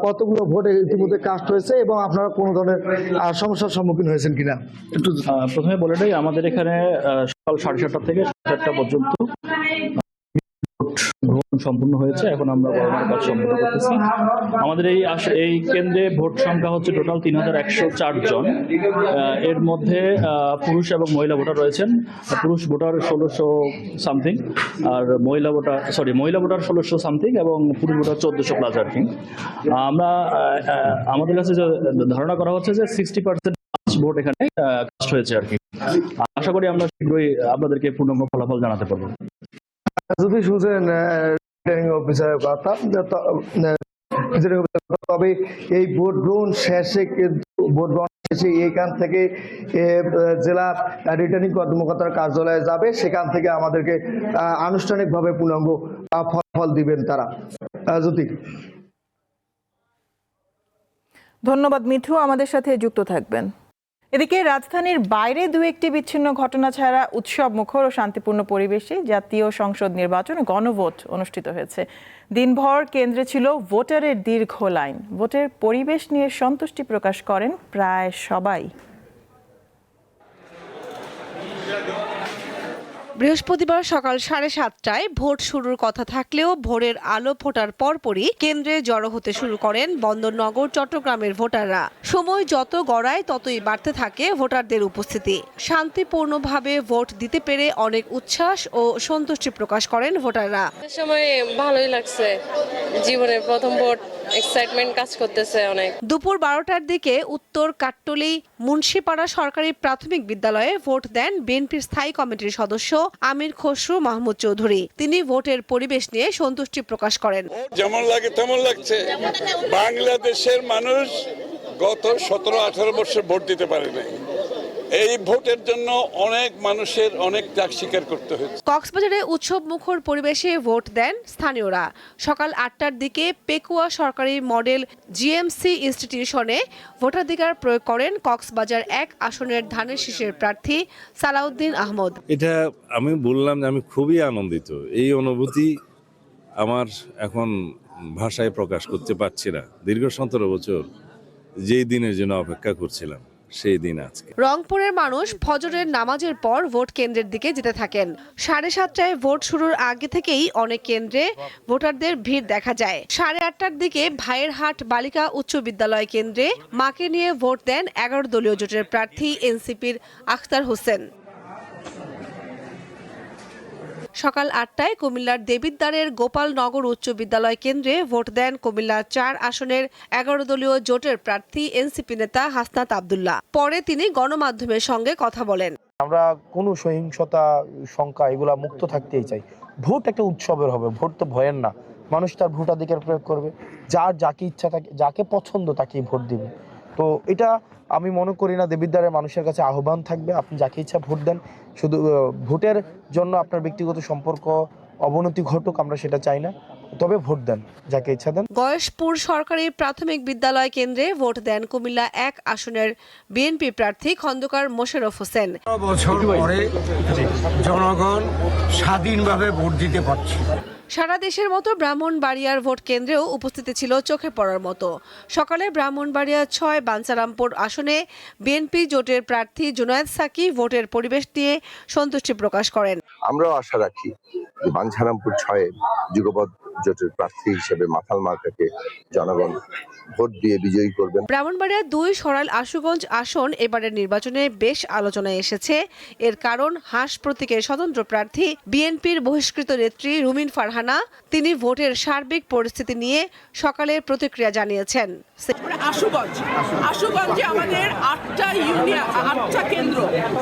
কতগুলো ভোট ইতিমধ্যে কাস্ট হয়েছে এবং আপনারা কোনো ধরনের সমস্যার সম্মুখীন হয়েছেন কিনা একটু। প্রথমে বলে নেই, আমাদের এখানে সকাল 7:30 থেকে 7:30 পর্যন্ত গ্রহণ সম্পূর্ণ হয়েছে। এখন আমরা গণনার কাজ সম্পূর্ণ করতেছি। আমাদের এই কেন্দ্রে ভোট সংখ্যা হচ্ছে টোটাল 3104 জন। এর মধ্যে পুরুষ এবং মহিলা ভোটার রয়েছেন। পুরুষ ভোটার 1600 সামথিং, আর মহিলা ভোটার 1600 সামথিং এবং পুরুষ ভোটার 1400 প্লাস আর কি। আমাদের কাছে যে ধারণা করা হচ্ছে যে 60% ভোট এখানে কাস্ট হয়েছে আর কি। আশা করি আমরা শীঘ্রই আপনাদেরকে পূর্ণাঙ্গ ফলাফল জানাতে পারবো। যদি শুনছেন রিটার্নিং অফিসারের কথা, তবে এই ভোট গ্রহণ শেষে এইখান থেকে জেলা রিটার্নিং কর্মকর্তার কার্যালয়ে যাবে, সেখান থেকে আমাদেরকে আনুষ্ঠানিকভাবে পূর্ণাঙ্গ ফলাফল দিবেন তারা। জ্যোতি, ধন্যবাদ মিঠু, আমাদের সাথে যুক্ত থাকবেন। এদিকে রাজধানীর বাইরে 2-1টি বিচ্ছিন্ন ঘটনা ছাড়া উৎসব মুখর ও শান্তিপূর্ণ পরিবেশে জাতীয় সংসদ নির্বাচন গণভোট অনুষ্ঠিত হয়েছে। দিনভর কেন্দ্রে ছিল ভোটারের দীর্ঘ লাইন। ভোটের পরিবেশ নিয়ে সন্তুষ্টি প্রকাশ করেন প্রায় সবাই। বৃহস্পতিবার সকাল 7:30টায় ভোট শুরুর কথা থাকলেও ভোরের আলো ফোটার পরপরই কেন্দ্রে জড়ো হতে শুরু করেন বন্দরনগর চট্টগ্রামের ভোটাররা। সময় যত গড়ায় ততই বাড়তে থাকে ভোটারদের উপস্থিতি। শান্তিপূর্ণভাবে ভোট দিতে পেরে অনেক উচ্ছ্বাস ও সন্তুষ্টি প্রকাশ করেন ভোটাররা। সময় ভালোই লাগছে, জীবনের প্রথম ভোট, এক্সাইটমেন্ট কাজ করতেছে অনেক। দুপুর 12টার দিকে উত্তর কাট্টলী মুন্সিপাড়া সরকারি প্রাথমিক বিদ্যালয়ে ভোট দেন বিএনপির স্থায়ী কমিটির সদস্য আমির খসরু মাহমুদ চৌধুরী। তিনি ভোটের পরিবেশ নিয়ে সন্তুষ্টি প্রকাশ করেন। যেমন লাগে তেমন লাগছে। বাংলাদেশের মানুষ গত 17-18 বছর ভোট দিতে পারে নাই। এই ভোটের জন্য অনেক মানুষের অনেক ত্যাগ স্বীকার করতে হয়েছে। কক্সবাজারে উৎসব মুখর পরিবেশে ভোট দেন স্থানীয়রা। সকাল 8টার দিকে পেকুয়া সরকারি মডেল জিএমসি ইনস্টিটিউশনে ভোটাধিকার প্রয়োগ করেন কক্সবাজার 1 আসনের ধানের শীষের প্রার্থী সালাউদ্দিন আহমদ। এটা আমি বললাম যে আমি খুবই আনন্দিত। এই অনুভূতি আমার এখন ভাষায় প্রকাশ করতে পারছি না। দীর্ঘ 17 বছর যেই দিনের জন্য অপেক্ষা করছিলাম সেই দিন আজকে। রংপুরের মানুষ ফজরের নামাজের পর ভোট কেন্দ্রের দিকে যেতে থাকেন। 7:30টায় ভোট শুরুর আগে থেকেই অনেক কেন্দ্রে ভোটারদের ভিড় দেখা যায়। 8:30টার দিকে ভাইয়েরহাট বালিকা উচ্চ বিদ্যালয় কেন্দ্রে মাকে নিয়ে ভোট দেন 11 দলীয় জোটের প্রার্থী এনসিপির আখতার হোসেন। সকাল 8টায় কুমিল্লার দেবিদ্বারের গোপালনগর উচ্চ বিদ্যালয় কেন্দ্রে ভোট দেন কুমিল্লা 4 আসনের 11 দলীয় জোটের প্রার্থী এনসিপি নেতা হাসনাত আব্দুল্লাহ। পরে তিনি গণমাধ্যমের সঙ্গে কথা বলেন। আমরা কোনো সহিংসতা শঙ্কা এগুলা মুক্ত থাকতেই চাই। ভোট একটা উৎসবের হবে, ভোট তো ভয়ের না। মানুষ তার ভোটাধিকার প্রয়োগ করবে, যাকে ইচ্ছা থাকে, যাকে পছন্দ তাকেই ভোট দিবে। তো এটা আমি মনে করি না দেবিদ্বারের মানুষের কাছে আহ্বান থাকবে, আপনি যাকে ইচ্ছা ভোট দেন। শুধু ভোটের জন্য আপনার ব্যক্তিগত সম্পর্ক অবনতি ঘটুক আমরা সেটা চাই না, তবে ভোট দেন যাকে ইচ্ছা দেন। গয়েশপুর সরকারি প্রাথমিক বিদ্যালয় কেন্দ্রে ভোট দেন কুমিল্লা 1 আসনের বিএনপি প্রার্থী খন্দকার মোশাররফ হোসেন। বছর পরে জনগণ স্বাধীনভাবে ভোট দিতে পারছে। সারা দেশের মতো ব্রাহ্মণবাড়িয়ার ভোট কেন্দ্রেও উপস্থিতি ছিল চোখে পড়ার মতো। সকালে ব্রাহ্মণবাড়িয়া 6 বাঞ্ছারামপুর আসনে বিএনপি জোটের প্রার্থী জুনায়েদ সাকি ভোটের পরিবেশ নিয়ে সন্তুষ্টি প্রকাশ করেন। আমরাও আশা রাখি যে বাঞ্ছারামপুর 6 যুগপৎ জোটের প্রার্থী হিসেবে মাথাল মার্কাকে জনগণ ভোট দিয়ে বিজয়ী করবেন। ব্রাহ্মণবাড়িয়া 2 সরাইল আশুগঞ্জ আসন এবারের নির্বাচনে বেশ আলোচনায় এসেছে। এর কারণ হাঁস প্রতীকের স্বতন্ত্র প্রার্থী বিএনপির বহিষ্কৃত নেত্রী রুমিন ফারহানা। তিনি ভোটের সার্বিক পরিস্থিতি নিয়ে সকালে প্রতিক্রিয়া জানিয়েছেন। আশুগঞ্জে আমাদের 8টা ইউনিয়ন 8টা কেন্দ্র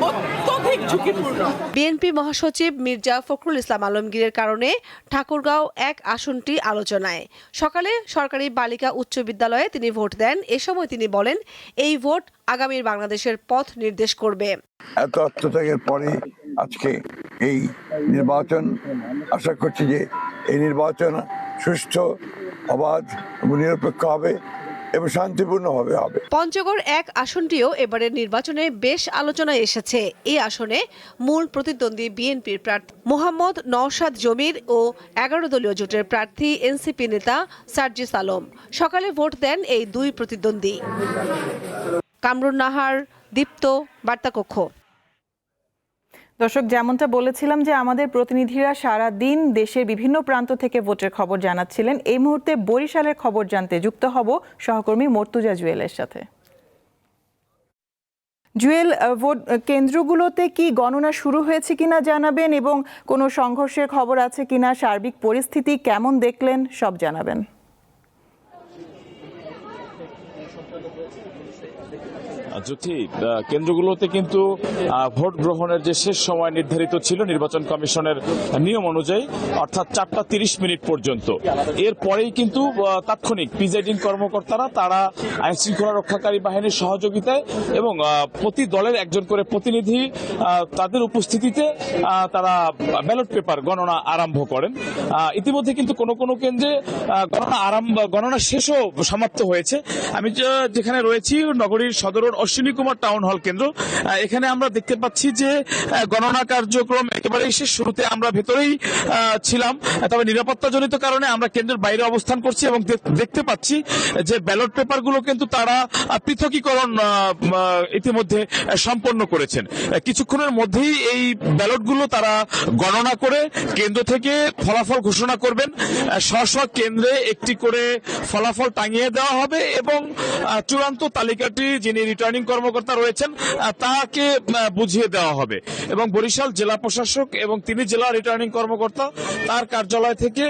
অত্যধিক ঝুঁকিপূর্ণ। বিএনপি মহাসচিব মির্জা ফখরুল ইসলাম আলমগীরের কারণে ঠাকুরগাঁও 1 আসনটি আলোচনায়। সকালে সরকারি বালিকা উচ্চ বিদ্যালয়ে তিনি ভোট দেন। এ সময় তিনি বলেন, এই ভোট আগামীর বাংলাদেশের পথ নির্দেশ করবে। এত আত্মত্যাগের পরে আজকে এই নির্বাচন, আশা করছি যে এই নির্বাচন সুষ্ঠু, অবাধ এবং নিরপেক্ষ হবে এবং শান্তিপূর্ণভাবে হবে। পঞ্চগড় 1 আসনটিও এবারের নির্বাচনে বেশ আলোচনায় এসেছে। এই আসনে মূল প্রতিদ্বন্দ্বী বিএনপির প্রার্থী মোহাম্মদ নওশাদ জমির ও 11 দলীয় জোটের প্রার্থী এনসিপি নেতা সার্জিস আলম। সকালে ভোট দেন এই 2 প্রতিদ্বন্দ্বী। কামরুন নাহার, দীপ্ত, বার্তাকক্ষ। দর্শক, যেমনটা বলেছিলাম যে আমাদের প্রতিনিধিরা সারা দিন দেশের বিভিন্ন প্রান্ত থেকে ভোটের খবর জানাচ্ছিলেন। এই মুহূর্তে বরিশালের খবর জানতে যুক্ত হব সহকর্মী মর্তুজা জুয়েলের সাথে। জুয়েল, ভোট কেন্দ্রগুলোতে কি গণনা শুরু হয়েছে কিনা জানাবেন, এবং কোনো সংঘর্ষের খবর আছে কিনা, সার্বিক পরিস্থিতি কেমন দেখলেন সব জানাবেন। জ্যোতি, কেন্দ্রগুলোতে কিন্তু ভোট গ্রহণের যে শেষ সময় নির্ধারিত ছিল নির্বাচন কমিশনের নিয়ম অনুযায়ী, অর্থাৎ 4:30 পর্যন্ত। এরপরেই কিন্তু তাৎক্ষণিক প্রিজাইডিং কর্মকর্তারা তারা আইন শৃঙ্খলা রক্ষাকারী বাহিনীর সহযোগিতায় এবং প্রতি দলের একজন করে প্রতিনিধি তাদের উপস্থিতিতে তারা ব্যালট পেপার গণনা আরম্ভ করেন। ইতিমধ্যে কিন্তু কোনো কোনো কেন্দ্রে গণনা শেষও সমাপ্ত হয়েছে। আমি যেখানে রয়েছি নগরীর সদর অশ্বিনী কুমার টাউন হল কেন্দ্র, এখানে আমরা দেখতে পাচ্ছি যে গণনা কার্যক্রম একেবারেই শেষ। শুরুতে আমরা ভেতরেই ছিলাম, তবে নিরাপত্তাজনিত কারণে আমরা কেন্দ্রের বাইরে অবস্থান করছি এবং দেখতে পাচ্ছি যে ব্যালট পেপারগুলো কিন্তু তারা পৃথকীকরণ ইতিমধ্যে সম্পন্ন করেছেন। কিছুক্ষণের মধ্যেই এই ব্যালটগুলো তারা গণনা করে কেন্দ্র থেকে ফলাফল ঘোষণা করবেন। স্ব কেন্দ্রে একটি করে ফলাফল টাঙিয়ে দেওয়া হবে এবং চূড়ান্ত তালিকাটি যিনি রিটার্নিং কর্মকর্তা রয়েছেন তাকে বুঝিয়ে দেওয়া হবে। এবং বরিশাল জেলা প্রশাসক এবং তিনি জেলা রিটার্নিং কর্মকর্তা, তার কার্যালয় থেকে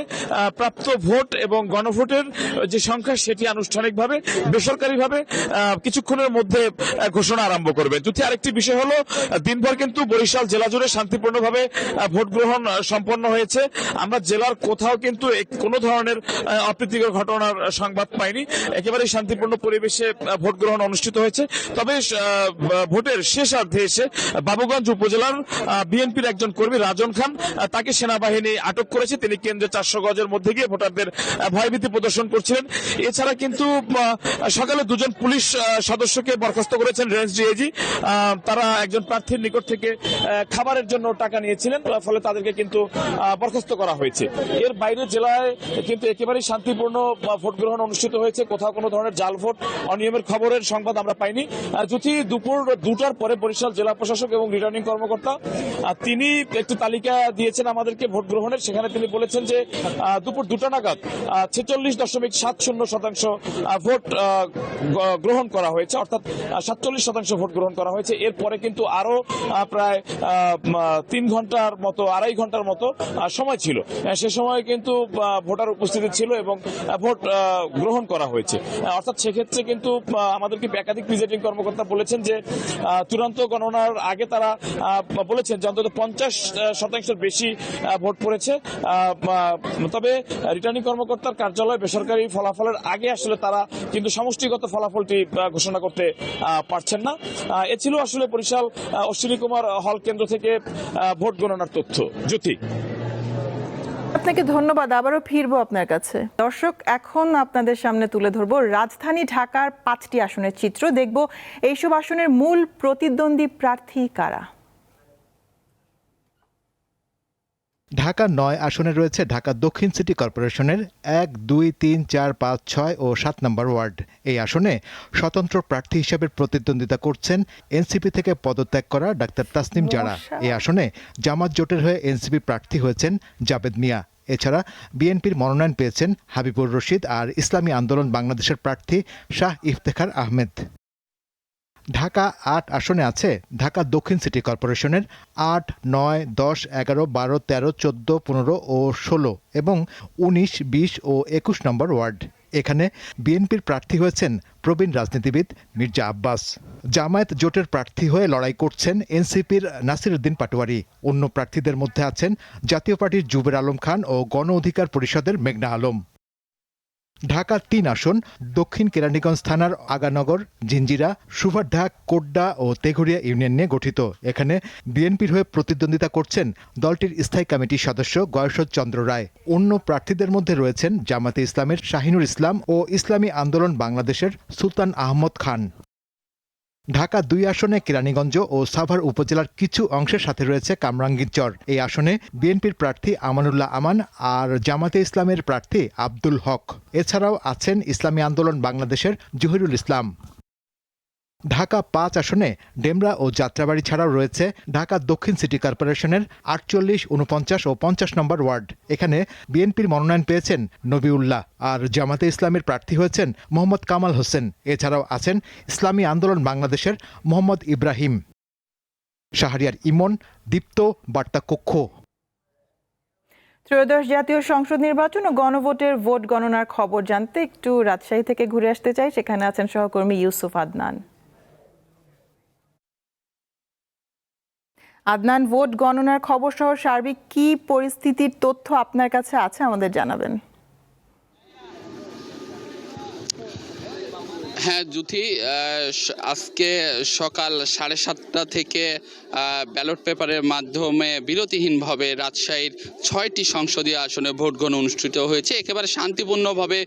প্রাপ্ত ভোট এবং গণভোটের যে সংখ্যা সেটি আনুষ্ঠানিকভাবে বেসরকারিভাবে কিছুক্ষণের মধ্যে ঘোষণা আরম্ভ করবে। যদি আরেকটি বিষয় হলো, দিনভর কিন্তু বরিশাল জেলা জুড়ে শান্তিপূর্ণভাবে ভোট গ্রহণ সম্পন্ন হয়েছে। আমরা জেলার কোথাও কিন্তু কোনো ধরনের অপ্রীতিকর ঘটনার সংবাদ পাইনি। একেবারে শান্তিপূর্ণ পরিবেশ পরিবেশে ভোট গ্রহণ অনুষ্ঠিত হয়েছে। তবে ভোটের শেষার্ধে এসে বাবুগঞ্জ উপজেলার বিএনপির একজন কর্মী রাজন খান, তাকে সেনাবাহিনী আটক করেছে। তিনি কেন্দ্রে 400 গজের মধ্যে গিয়ে ভোটারদের ভয়ভীতি প্রদর্শন করছিলেন। এছাড়া কিন্তু সকালে দুজন পুলিশ সদস্যকে বরখাস্ত করেছেন রেঞ্জ ডিআইজি। তারা একজন প্রার্থীর নিকট থেকে খাবারের জন্য টাকা নিয়েছিলেন, ফলে তাদেরকে কিন্তু বরখাস্ত করা হয়েছে। এর বাইরে জেলায় কিন্তু একেবারেই শান্তিপূর্ণ ভোট গ্রহণ অনুষ্ঠিত হয়েছে। কোথাও কোনো ধরনের জাল ভোট, অনিয়মের খবরের সংবাদ আমরা পাইনি। যদি দুপুর 2টার পরে বরিশাল জেলা প্রশাসক এবং রিটার্নিং কর্মকর্তা তিনি একটি তালিকা দিয়েছেন আমাদেরকে ভোট গ্রহণের। সেখানে তিনি বলেছেন যে দুপুর 2টা নাগাদ 46.70% ভোট গ্রহণ করা হয়েছে, অর্থাৎ 47% ভোট গ্রহণ করা হয়েছে। এরপরে কিন্তু আরো প্রায় 3 ঘন্টার মতো, 2.5 ঘন্টার মতো সময় ছিল। সে সময় কিন্তু ভোটার উপস্থিতি ছিল এবং ভোট গ্রহণ করা হয়েছে। অর্থাৎ সেক্ষেত্রে কিন্তু আমাদেরকে একাধিক প্রিজাইডিং কর্মকর্তা বলেছেন যে চূড়ান্ত গণনার আগে তারা বলেছেন যে অন্তত 50% বেশি ভোট পড়েছে। তবে রিটার্নিং কর্মকর্তার কার্যালয় বেসরকারি ফলাফলের আগে আসলে তারা কিন্তু সমষ্টিগত ফলাফলটি ঘোষণা করতে পারছেন না। এ ছিল আসলে বরিশাল অশ্বিনী কুমার হল কেন্দ্র থেকে ভোট গণনার তথ্য। জ্যোতি, আপনাকে ধন্যবাদ। আবারও ফিরবো আপনার কাছে। দর্শক, এখন আপনাদের সামনে তুলে ধরবো রাজধানী ঢাকার 5টি আসনের চিত্র। দেখব এইসব আসনের মূল প্রতিদ্বন্দ্বী প্রার্থী কারা। ঢাকা 9 আসনে রয়েছে ঢাকা দক্ষিণ সিটি কর্পোরেশনের 1, 2, 3, 4, 5, 6 ও 7 নম্বর ওয়ার্ড। এই আসনে স্বতন্ত্র প্রার্থী হিসেবে প্রতিদ্বন্দ্বিতা করছেন এনসিপি থেকে পদত্যাগ করা ডাক্তার তাসনিম জারা। এই আসনে জামাত জোটের হয়ে এনসিপি প্রার্থী হয়েছেন জাবেদ মিয়া। এছাড়া বিএনপির মনোনয়ন পেয়েছেন হাবিবুর রশিদ আর ইসলামী আন্দোলন বাংলাদেশের প্রার্থী শাহ ইফতেখার আহমেদ। ঢাকা 8 আসনে আছে ঢাকা দক্ষিণ সিটি কর্পোরেশনের 8, 9, 10, 11, 12, 13, 14, 15 ও 16 এবং 19, 20 ও 21 নম্বর ওয়ার্ড। এখানে বিএনপির প্রার্থী হয়েছেন প্রবীণ রাজনীতিবিদ মির্জা আব্বাস। জামায়াত জোটের প্রার্থী হয়ে লড়াই করছেন এনসিপির নাসির উদ্দিন পাটোয়ারি। অন্য প্রার্থীদের মধ্যে আছেন জাতীয় পার্টির জুবের আলম খান ও গণ অধিকার পরিষদের মেঘনা আলম। ঢাকা 3 আসন দক্ষিণ কেরানীগঞ্জ থানার আগানগর, জিঞ্জিরা, সুভারঢাক, কোড্ডা ও তেঘরিয়া ইউনিয়ন নিয়ে গঠিত। এখানে বিএনপির হয়ে প্রতিদ্বন্দ্বিতা করছেন দলটির স্থায়ী কমিটির সদস্য গয়সদ চন্দ্র রায়। অন্য প্রার্থীদের মধ্যে রয়েছেন জামাতে ইসলামের শাহিনুর ইসলাম ও ইসলামী আন্দোলন বাংলাদেশের সুলতান আহমদ খান। ঢাকা 2 আসনে কেরানীগঞ্জ ও সাভার উপজেলার কিছু অংশের সাথে রয়েছে কামরাঙ্গীরচর। এই আসনে বিএনপির প্রার্থী আমানুল্লাহ আমান আর জামাতে ইসলামের প্রার্থী আব্দুল হক। এছাড়াও আছেন ইসলামী আন্দোলন বাংলাদেশের জহিরুল ইসলাম। ঢাকা 5 আসনে ডেমরা ও যাত্রাবাড়ি ছাড়াও রয়েছে ঢাকা দক্ষিণ সিটি কর্পোরেশনের 48, 49 ও 50 নম্বর ওয়ার্ড। এখানে বিএনপির মনোনয়ন পেয়েছেন নবিউল্লাহ আর জামাতে ইসলামের প্রার্থী হয়েছেন মোহাম্মদ কামাল হোসেন। এছাড়াও আছেন ইসলামী আন্দোলন বাংলাদেশের মোহাম্মদ ইব্রাহিম। শাহরিয়ার ইমন, দীপ্ত, বার্তা কক্ষ। ত্রয়োদশ জাতীয় সংসদ নির্বাচন ও গণভোটের ভোট গণনার খবর জানতে একটু রাজশাহী থেকে ঘুরে আসতে চাই। সেখানে আছেন সহকর্মী ইউসুফ আদনান। আদনান, ভোট গণনার খবর সহ সার্বিক কি পরিস্থিতির তথ্য আপনার কাছে আছে আমাদের জানাবেন। হ্যাঁ জ্যোতি, আজকে সকাল 7:30 থেকে ব্যালট পেপারের মাধ্যমে বিরতিহীনভাবে রাজশাহীর 6টি সংসদীয় আসনে ভোট গ্রহণ অনুষ্ঠিত হয়েছে। একেবারে শান্তিপূর্ণভাবে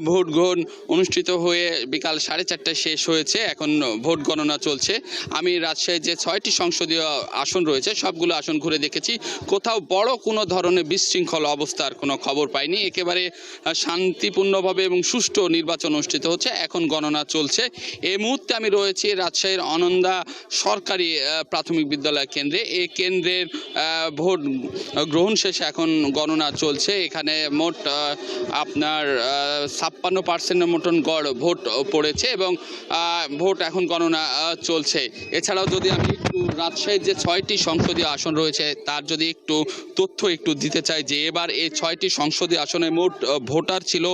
ভোট গ্রহণ অনুষ্ঠিত হয়ে বিকাল 4:30টায় শেষ হয়েছে। এখন ভোট গণনা চলছে। আমি রাজশাহীর যে 6টি সংসদীয় আসন রয়েছে সবগুলো আসন ঘুরে দেখেছি। কোথাও বড় কোনো ধরনের বিশৃঙ্খল অবস্থার কোনো খবর পাইনি। একেবারে শান্তিপূর্ণভাবে এবং সুষ্ঠু নির্বাচন অনুষ্ঠিত হচ্ছে। এখন গণনা চলছে। এই মুহূর্তে আমি রয়েছি রাজশাহীর অনন্দা সরকারি প্রাথমিক বিদ্যালয় কেন্দ্রে। এই কেন্দ্রের ভোট গ্রহণ শেষে এখন গণনা চলছে। এখানে মোট আপনার 56% মতন গড় ভোট পড়েছে এবং ভোট এখন গণনা চলছে। এছাড়াও যদি আমি একটু রাজশাহীর যে 6টি সংসদীয় আসন রয়েছে তার যদি একটু তথ্য দিতে চাই যে এবার এই 6টি সংসদীয় আসনে মোট ভোটার ছিল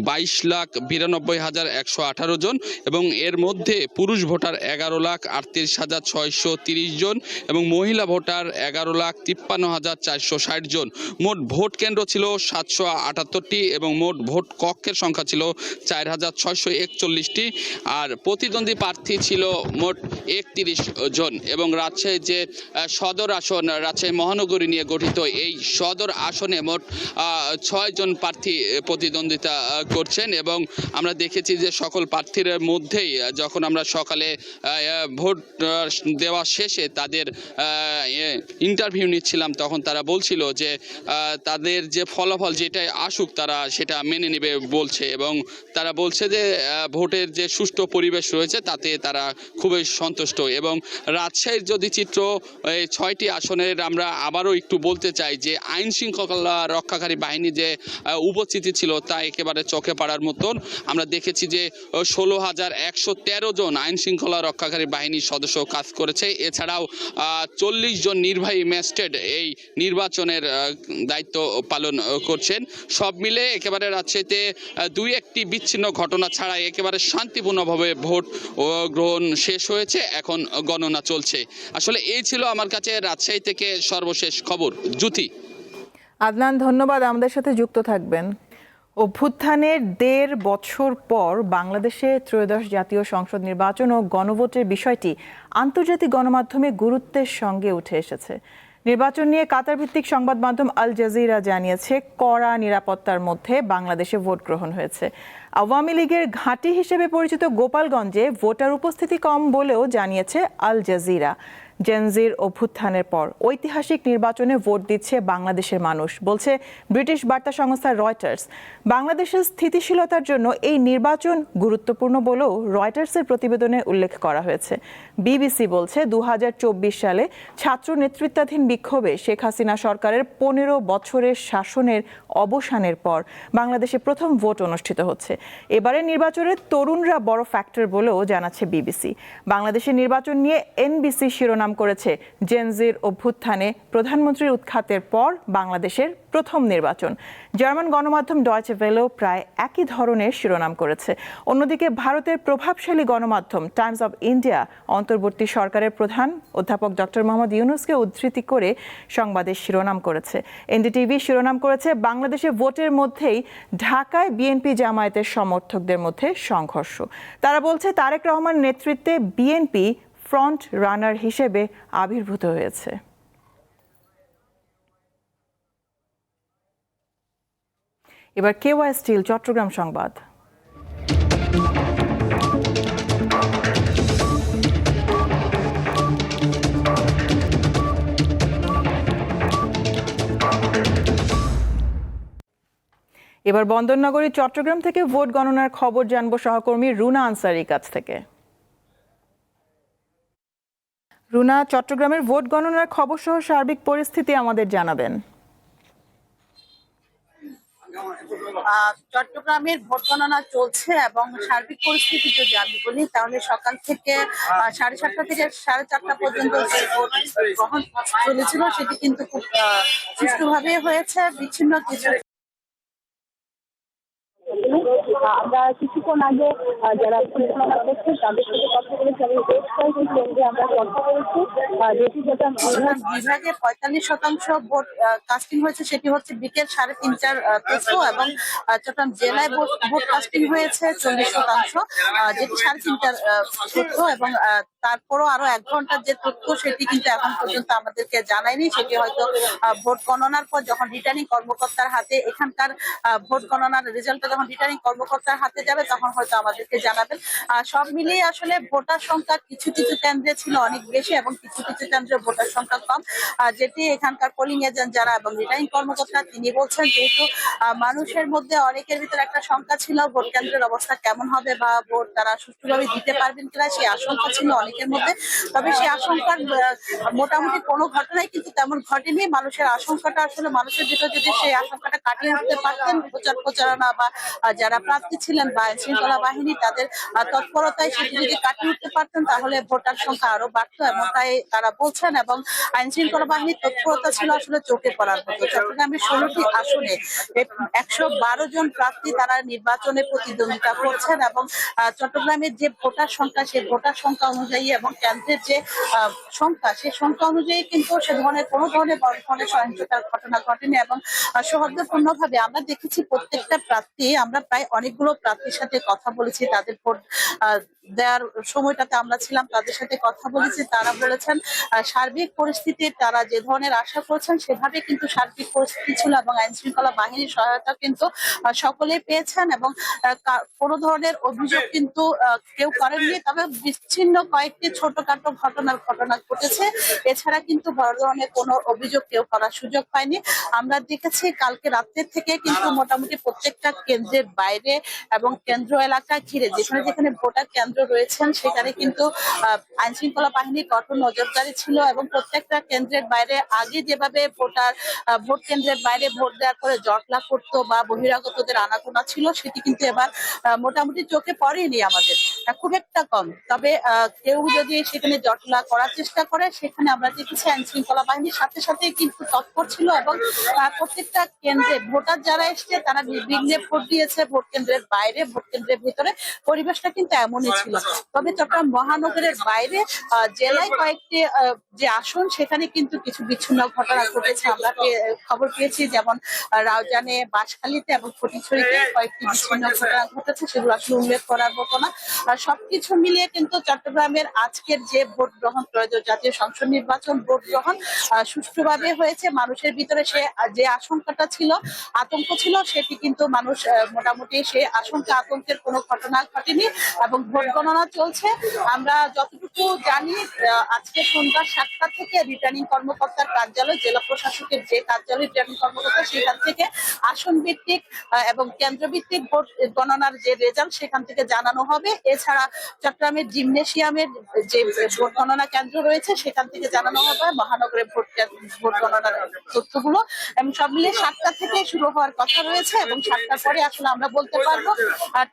22,92,118 জন এবং এর মধ্যে পুরুষ ভোটার 11,38,630 জন এবং মহিলা ভোটার 11,53,460 জন। মোট ভোট কেন্দ্র ছিল 778টি এবং মোট ভোট কক্ষের সংখ্যা ছিল 4,641টি আর প্রতিদ্বন্দ্বী প্রার্থী ছিল মোট 31 জন এবং রাজশাহীর যে সদর আসন রাজশাহী মহানগরী নিয়ে গঠিত এই সদর আসনে মোট 6 জন প্রার্থী প্রতিদ্বন্দ্বিতা করছেন এবং আমরা দেখেছি যে সকল প্রার্থীর মধ্যেই যখন আমরা সকালে ভোট দেওয়া শেষে তাদের ইন্টারভিউ নিচ্ছিলাম তখন তারা বলছিল যে তাদের যে ফলাফল যেটাই আসুক তারা সেটা মেনে নেবে বলছে এবং তারা বলছে যে ভোটের যে সুষ্ঠু পরিবেশ রয়েছে তাতে তারা খুবই সন্তুষ্ট এবং রাজশাহীর যদি চিত্র এই 6টি আসনের আমরা আবারও একটু বলতে চাই যে আইন শৃঙ্খলা রক্ষাকারী বাহিনী যে উপস্থিতি ছিল তা একেবারে চোখে পড়ার মতন। আমরা দেখেছি যে 16,113 জন আইন শৃঙ্খলা রক্ষাকারী বাহিনীর সদস্য কাজ করেছে। এছাড়াও 40 জন নির্বাহী ম্যাজিস্ট্রেট এই নির্বাচনের দায়িত্ব পালন করছেন। সব মিলে একেবারে রাজশাহীতে 2-1টি বিচ্ছিন্ন ঘটনা ছাড়া একেবারে শান্তিপূর্ণভাবে ভোট গ্রহণ শেষ হয়েছে, এখন গণনা চলছে। আসলে এই ছিল আমার কাছে রাজশাহী থেকে সর্বশেষ খবর। জ্যোতি। আদনান, ধন্যবাদ আমাদের সাথে যুক্ত থাকবেন। অভ্যুত্থানের 1.5 বছর পর বাংলাদেশে ত্রয়োদশ জাতীয় সংসদ নির্বাচন ও গণভোটের বিষয়টি আন্তর্জাতিক গণমাধ্যমে গুরুত্বের সঙ্গে উঠে এসেছে। নির্বাচন নিয়ে কাতার ভিত্তিক সংবাদ মাধ্যম আল জাজিরা জানিয়েছে কড়া নিরাপত্তার মধ্যে বাংলাদেশে ভোট গ্রহণ হয়েছে। আওয়ামী লীগের ঘাঁটি হিসেবে পরিচিত গোপালগঞ্জে ভোটার উপস্থিতি কম বলেও জানিয়েছে আল জাজিরা। জেনজির অভ্যুত্থানের পর ঐতিহাসিক নির্বাচনে ভোট দিচ্ছে বাংলাদেশের মানুষ, বলছে ব্রিটিশ বার্তা সংস্থা রয়টার্স। বাংলাদেশের স্থিতিশীলতার জন্য এই নির্বাচন গুরুত্বপূর্ণ বলেও রয়টার্সের প্রতিবেদনে উল্লেখ করা হয়েছে। বিবিসি বলছে 2024 সালে ছাত্র নেতৃত্বাধীন বিক্ষোভে শেখ হাসিনা সরকারের 15 বছরের শাসনের অবসানের পর বাংলাদেশে প্রথম ভোট অনুষ্ঠিত হচ্ছে। এবারে নির্বাচনে তরুণরা বড় ফ্যাক্টর বলেও জানাচ্ছে বিবিসি। বাংলাদেশের নির্বাচন নিয়ে এনবিসি শিরোনাম করেছে জেনজির অভ্যুত্থানে প্রধানমন্ত্রীর উৎখাতের পর বাংলাদেশের প্রথম নির্বাচন। জার্মান গণমাধ্যম ডয়েচে ভেলেও প্রায় একই ধরনের শিরোনাম করেছে। অন্যদিকে ভারতের প্রভাবশালী গণমাধ্যম টাইমস অব ইন্ডিয়া অন্তর্বর্তী সরকারের প্রধান অধ্যাপক ডক্টর মোহাম্মদ ইউনূসকে উদ্ধৃতি করে সংবাদের শিরোনাম করেছে। এনডিটিভি শিরোনাম করেছে বাংলাদেশে ভোটের মধ্যেই ঢাকায় বিএনপি জামায়াতের সমর্থকদের মধ্যে সংঘর্ষ। তারা বলছে তারেক রহমান নেতৃত্বে বিএনপি ফ্রন্ট রানার হিসেবে আবির্ভূত হয়েছে। এবার কেওয়াই স্টিল চট্টগ্রাম সংবাদ। এবার বন্দরনগরী চট্টগ্রাম থেকে ভোট গণনার খবর জানবো সহকর্মী রুনা আনসারির কাছ থেকে। রুনা, চট্টগ্রামের ভোট গণনার খবর সহ সার্বিক পরিস্থিতি আমাদের জানাবেন। চট্টগ্রামের ভোট গণনা চলছে এবং সার্বিক পরিস্থিতি যদি আমি বলি তাহলে সকাল থেকে 7:30 থেকে 4:30 পর্যন্ত যে ভোট গ্রহণ চলেছিল সেটি কিন্তু খুব সুষ্ঠুভাবে হয়েছে। বিচ্ছিন্ন কিছু আমরা কিছুক্ষণ আগে যারা পরিচালনা করছে তাদের সাথে কথা বলেছি এবং বেশ কয়েকটি কেন্দ্রে আমরা কথা বলেছি। যেটি যেটা বিভাগে 45% ভোট কাস্টিং হয়েছে সেটি হচ্ছে বিকেল 3:30-4 এবং চট্টগ্রাম জেলায় ভোট কাস্টিং হয়েছে 40%, যেটি 3:30 এবং তারপরও আরো 1 ঘন্টার যে তথ্য সেটি কিন্তু এখন পর্যন্ত আমাদেরকে জানায়নি। সেটি হয়তো ভোট গণনার পর যখন রিটার্নিং কর্মকর্তার হাতে এখানকার ভোট গণনার রেজাল্টটা যখন রিটার্নিং কর্মকর্তার হাতে যাবে তখন হয়তো আমাদেরকে জানাবেন। সব মিলিয়ে আসলে ভোটার সংখ্যা কিছু কিছু কেন্দ্রে ছিল অনেক বেশি এবং কিছু কিছু কেন্দ্রে ভোটার সংখ্যা কম, যেটি এখানকার পোলিং এজেন্ট যারা এবং রিটার্নিং কর্মকর্তা তিনি বলছেন যেহেতু মানুষের মধ্যে অনেকের ভিতরে একটা শঙ্কা ছিল ভোট কেন্দ্রের অবস্থা কেমন হবে বা ভোট তারা সুষ্ঠুভাবে দিতে পারবেন কিনা সেই আশঙ্কা ছিল অনেকের মধ্যে। তবে সেই আশঙ্কার মোটামুটি কোনো ঘটনাই কিন্তু তেমন ঘটেনি। মানুষের আশঙ্কাটা আসলে মানুষের ভিতরে যদি সেই আশঙ্কাটা কাটিয়ে উঠতে পারতেন প্রচারণা বা যারা প্রার্থী ছিলেন বা শৃঙ্খলা বাহিনী তাদের তৎপরতায় সেটি যদি কাটিয়ে উঠতে পারতেন তাহলে ভোটার সংখ্যা সংখ্যা আরো বাড়তো এমনটাই তারা বলছেন এবং আইন শৃঙ্খলা বাহিনীর তৎপরতা ছিল আসলে চোখে পড়ার মতো। চট্টগ্রামের 16টি আসনে 112 জন প্রার্থী তারা নির্বাচনে প্রতিদ্বন্দ্বিতা করছেন এবং চট্টগ্রামের যে ভোটার সংখ্যা সেই ভোটার সংখ্যা অনুযায়ী এবং কেন্দ্রের যে সংখ্যা সেই সংখ্যা অনুযায়ী কিন্তু সে ধরনের কোনো ধরনের বড় ধরনের সহিংসতার ঘটনা ঘটেনি এবং সৌহার্দ্যপূর্ণভাবে আমরা দেখেছি প্রত্যেকটা প্রার্থী, আমরা প্রায় অনেকগুলো প্রার্থীর সাথে কথা বলেছি, তাদের ভোট দেওয়ার সময়টাতে আমরা ছিলাম, তাদের সাথে কথা বলেছি। তারা বলেছেন সার্বিক পরিস্থিতি তারা যে ধরনের আশা করছেন সেভাবে কিন্তু সার্বিক পরিস্থিতি ছিল এবং আইন শৃঙ্খলা বাহিনীর সহায়তা কিন্তু সকলেই পেয়েছেন এবং কোনো ধরনের অভিযোগ কিন্তু কেউ করেননি। তবে বিচ্ছিন্ন কয়েকটি ছোটখাটো ঘটনা ঘটেছে, এছাড়া কিন্তু বড় ধরনের কোনো অভিযোগ কেউ করার সুযোগ পায়নি। আমরা দেখেছি কালকে রাত্রের থেকে কিন্তু মোটামুটি প্রত্যেকটা কেন্দ্রের বাইরে এবং কেন্দ্র এলাকা ঘিরে যেখানে ভোটার কেন্দ্র রয়েছেন সেখানে কিন্তু আইন শৃঙ্খলা বাহিনীর কঠোর নজরদারি ছিল এবং প্রত্যেকটা কেন্দ্রের বাইরে আগে যেভাবে ভোট কেন্দ্রের বাইরে ভোট দেওয়ার পরে জটলা করতো বা বহিরাগতদের আনাগোনা ছিল সেটি কিন্তু এবার মোটামুটি চোখে পড়েনি আমাদের, খুব একটা কম। তবে কেউ যদি সেখানে জটলা করার চেষ্টা করে সেখানে আমরা দেখেছি আইন শৃঙ্খলা বাহিনীর সাথে সাথে কিন্তু তৎপর ছিল এবং প্রত্যেকটা কেন্দ্রে ভোটার যারা এসছে তারা নির্বিঘ্নে ভোট দিয়েছে। ভোট কেন্দ্রের বাইরে ভোট কেন্দ্রের ভিতরে পরিবেশটা কিন্তু এমনই ছিল। তবে চট্টগ্রাম মহানগরের বাইরে জেলায় কয়েকটি যে আসন সেখানে কিন্তু কিছু বিচ্ছিন্ন ঘটনা ঘটেছে। আমরা খবর পেয়েছি যেমন রাউজানে, বাঁশখালীতে এবং ফটিকছড়িতে কয়েকটি বিচ্ছিন্ন ঘটনা ঘটেছে, সেগুলো আসলে উল্লেখ করার মতো না। সবকিছু মিলিয়ে কিন্তু চট্টগ্রামের আজকের যে ভোট গ্রহণ, ত্রয়োদশ জাতীয় সংসদ নির্বাচন ভোট গ্রহণ সুষ্ঠুভাবে হয়েছে। মানুষের ভিতরে সে যে আশঙ্কাটা ছিল, আতঙ্ক ছিল, সেটি কিন্তু মানুষ মোটামুটি সে আশঙ্কা আতঙ্কের কোনো ঘটনা ঘটেনি এবং ভোট গণনা চলছে। আমরা যতটুকু জানি আজকে সন্ধ্যা 7টা থেকে রিটার্নিং কর্মকর্তার কার্যালয়, জেলা প্রশাসকের যে কার্যালয় রিটার্নিং কর্মকর্তা সেখান থেকে আসন ভিত্তিক এবং কেন্দ্র ভিত্তিক ভোট গণনার যে রেজাল্ট সেখান থেকে জানানো হবে। এছাড়া চট্টগ্রামের জিমনেশিয়ামের যে ভোট গণনা কেন্দ্র রয়েছে সেখান থেকে জানানো হবে মহানগরের ভোট গণনার তথ্যগুলো এবং সব মিলিয়ে 7টা থেকে শুরু হওয়ার কথা রয়েছে এবং 7টার পরে আসলে আমরা বলতে পারবো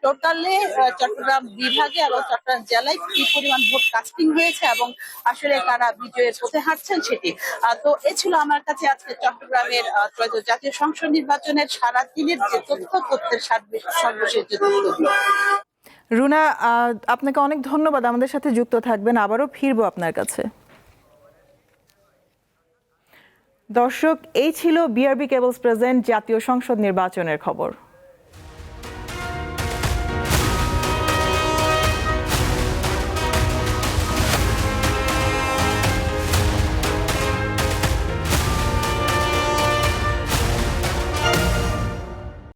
টোটালি চট্টগ্রাম বিভাগে এবং চট্টগ্রাম জেলায় কি পরিমাণ ভোট কাস্টিং হয়েছে এবং আসলে কারা বিজয়ের পথে হাঁটছেন সেটি। তো এ ছিল আমার কাছে আজকে চট্টগ্রামের ত্রয়োদশ জাতীয় সংসদ নির্বাচনের সারা দিনের যে তথ্যের সর্বশেষ যে তথ্যগুলো। রুনা, আপনাকে অনেক ধন্যবাদ, আমাদের সাথে যুক্ত থাকবেন, আবারও ফিরবো আপনার কাছে। দর্শক, এই ছিল বিআরবি কেবলস প্রেজেন্ট জাতীয় সংসদ নির্বাচনের খবর।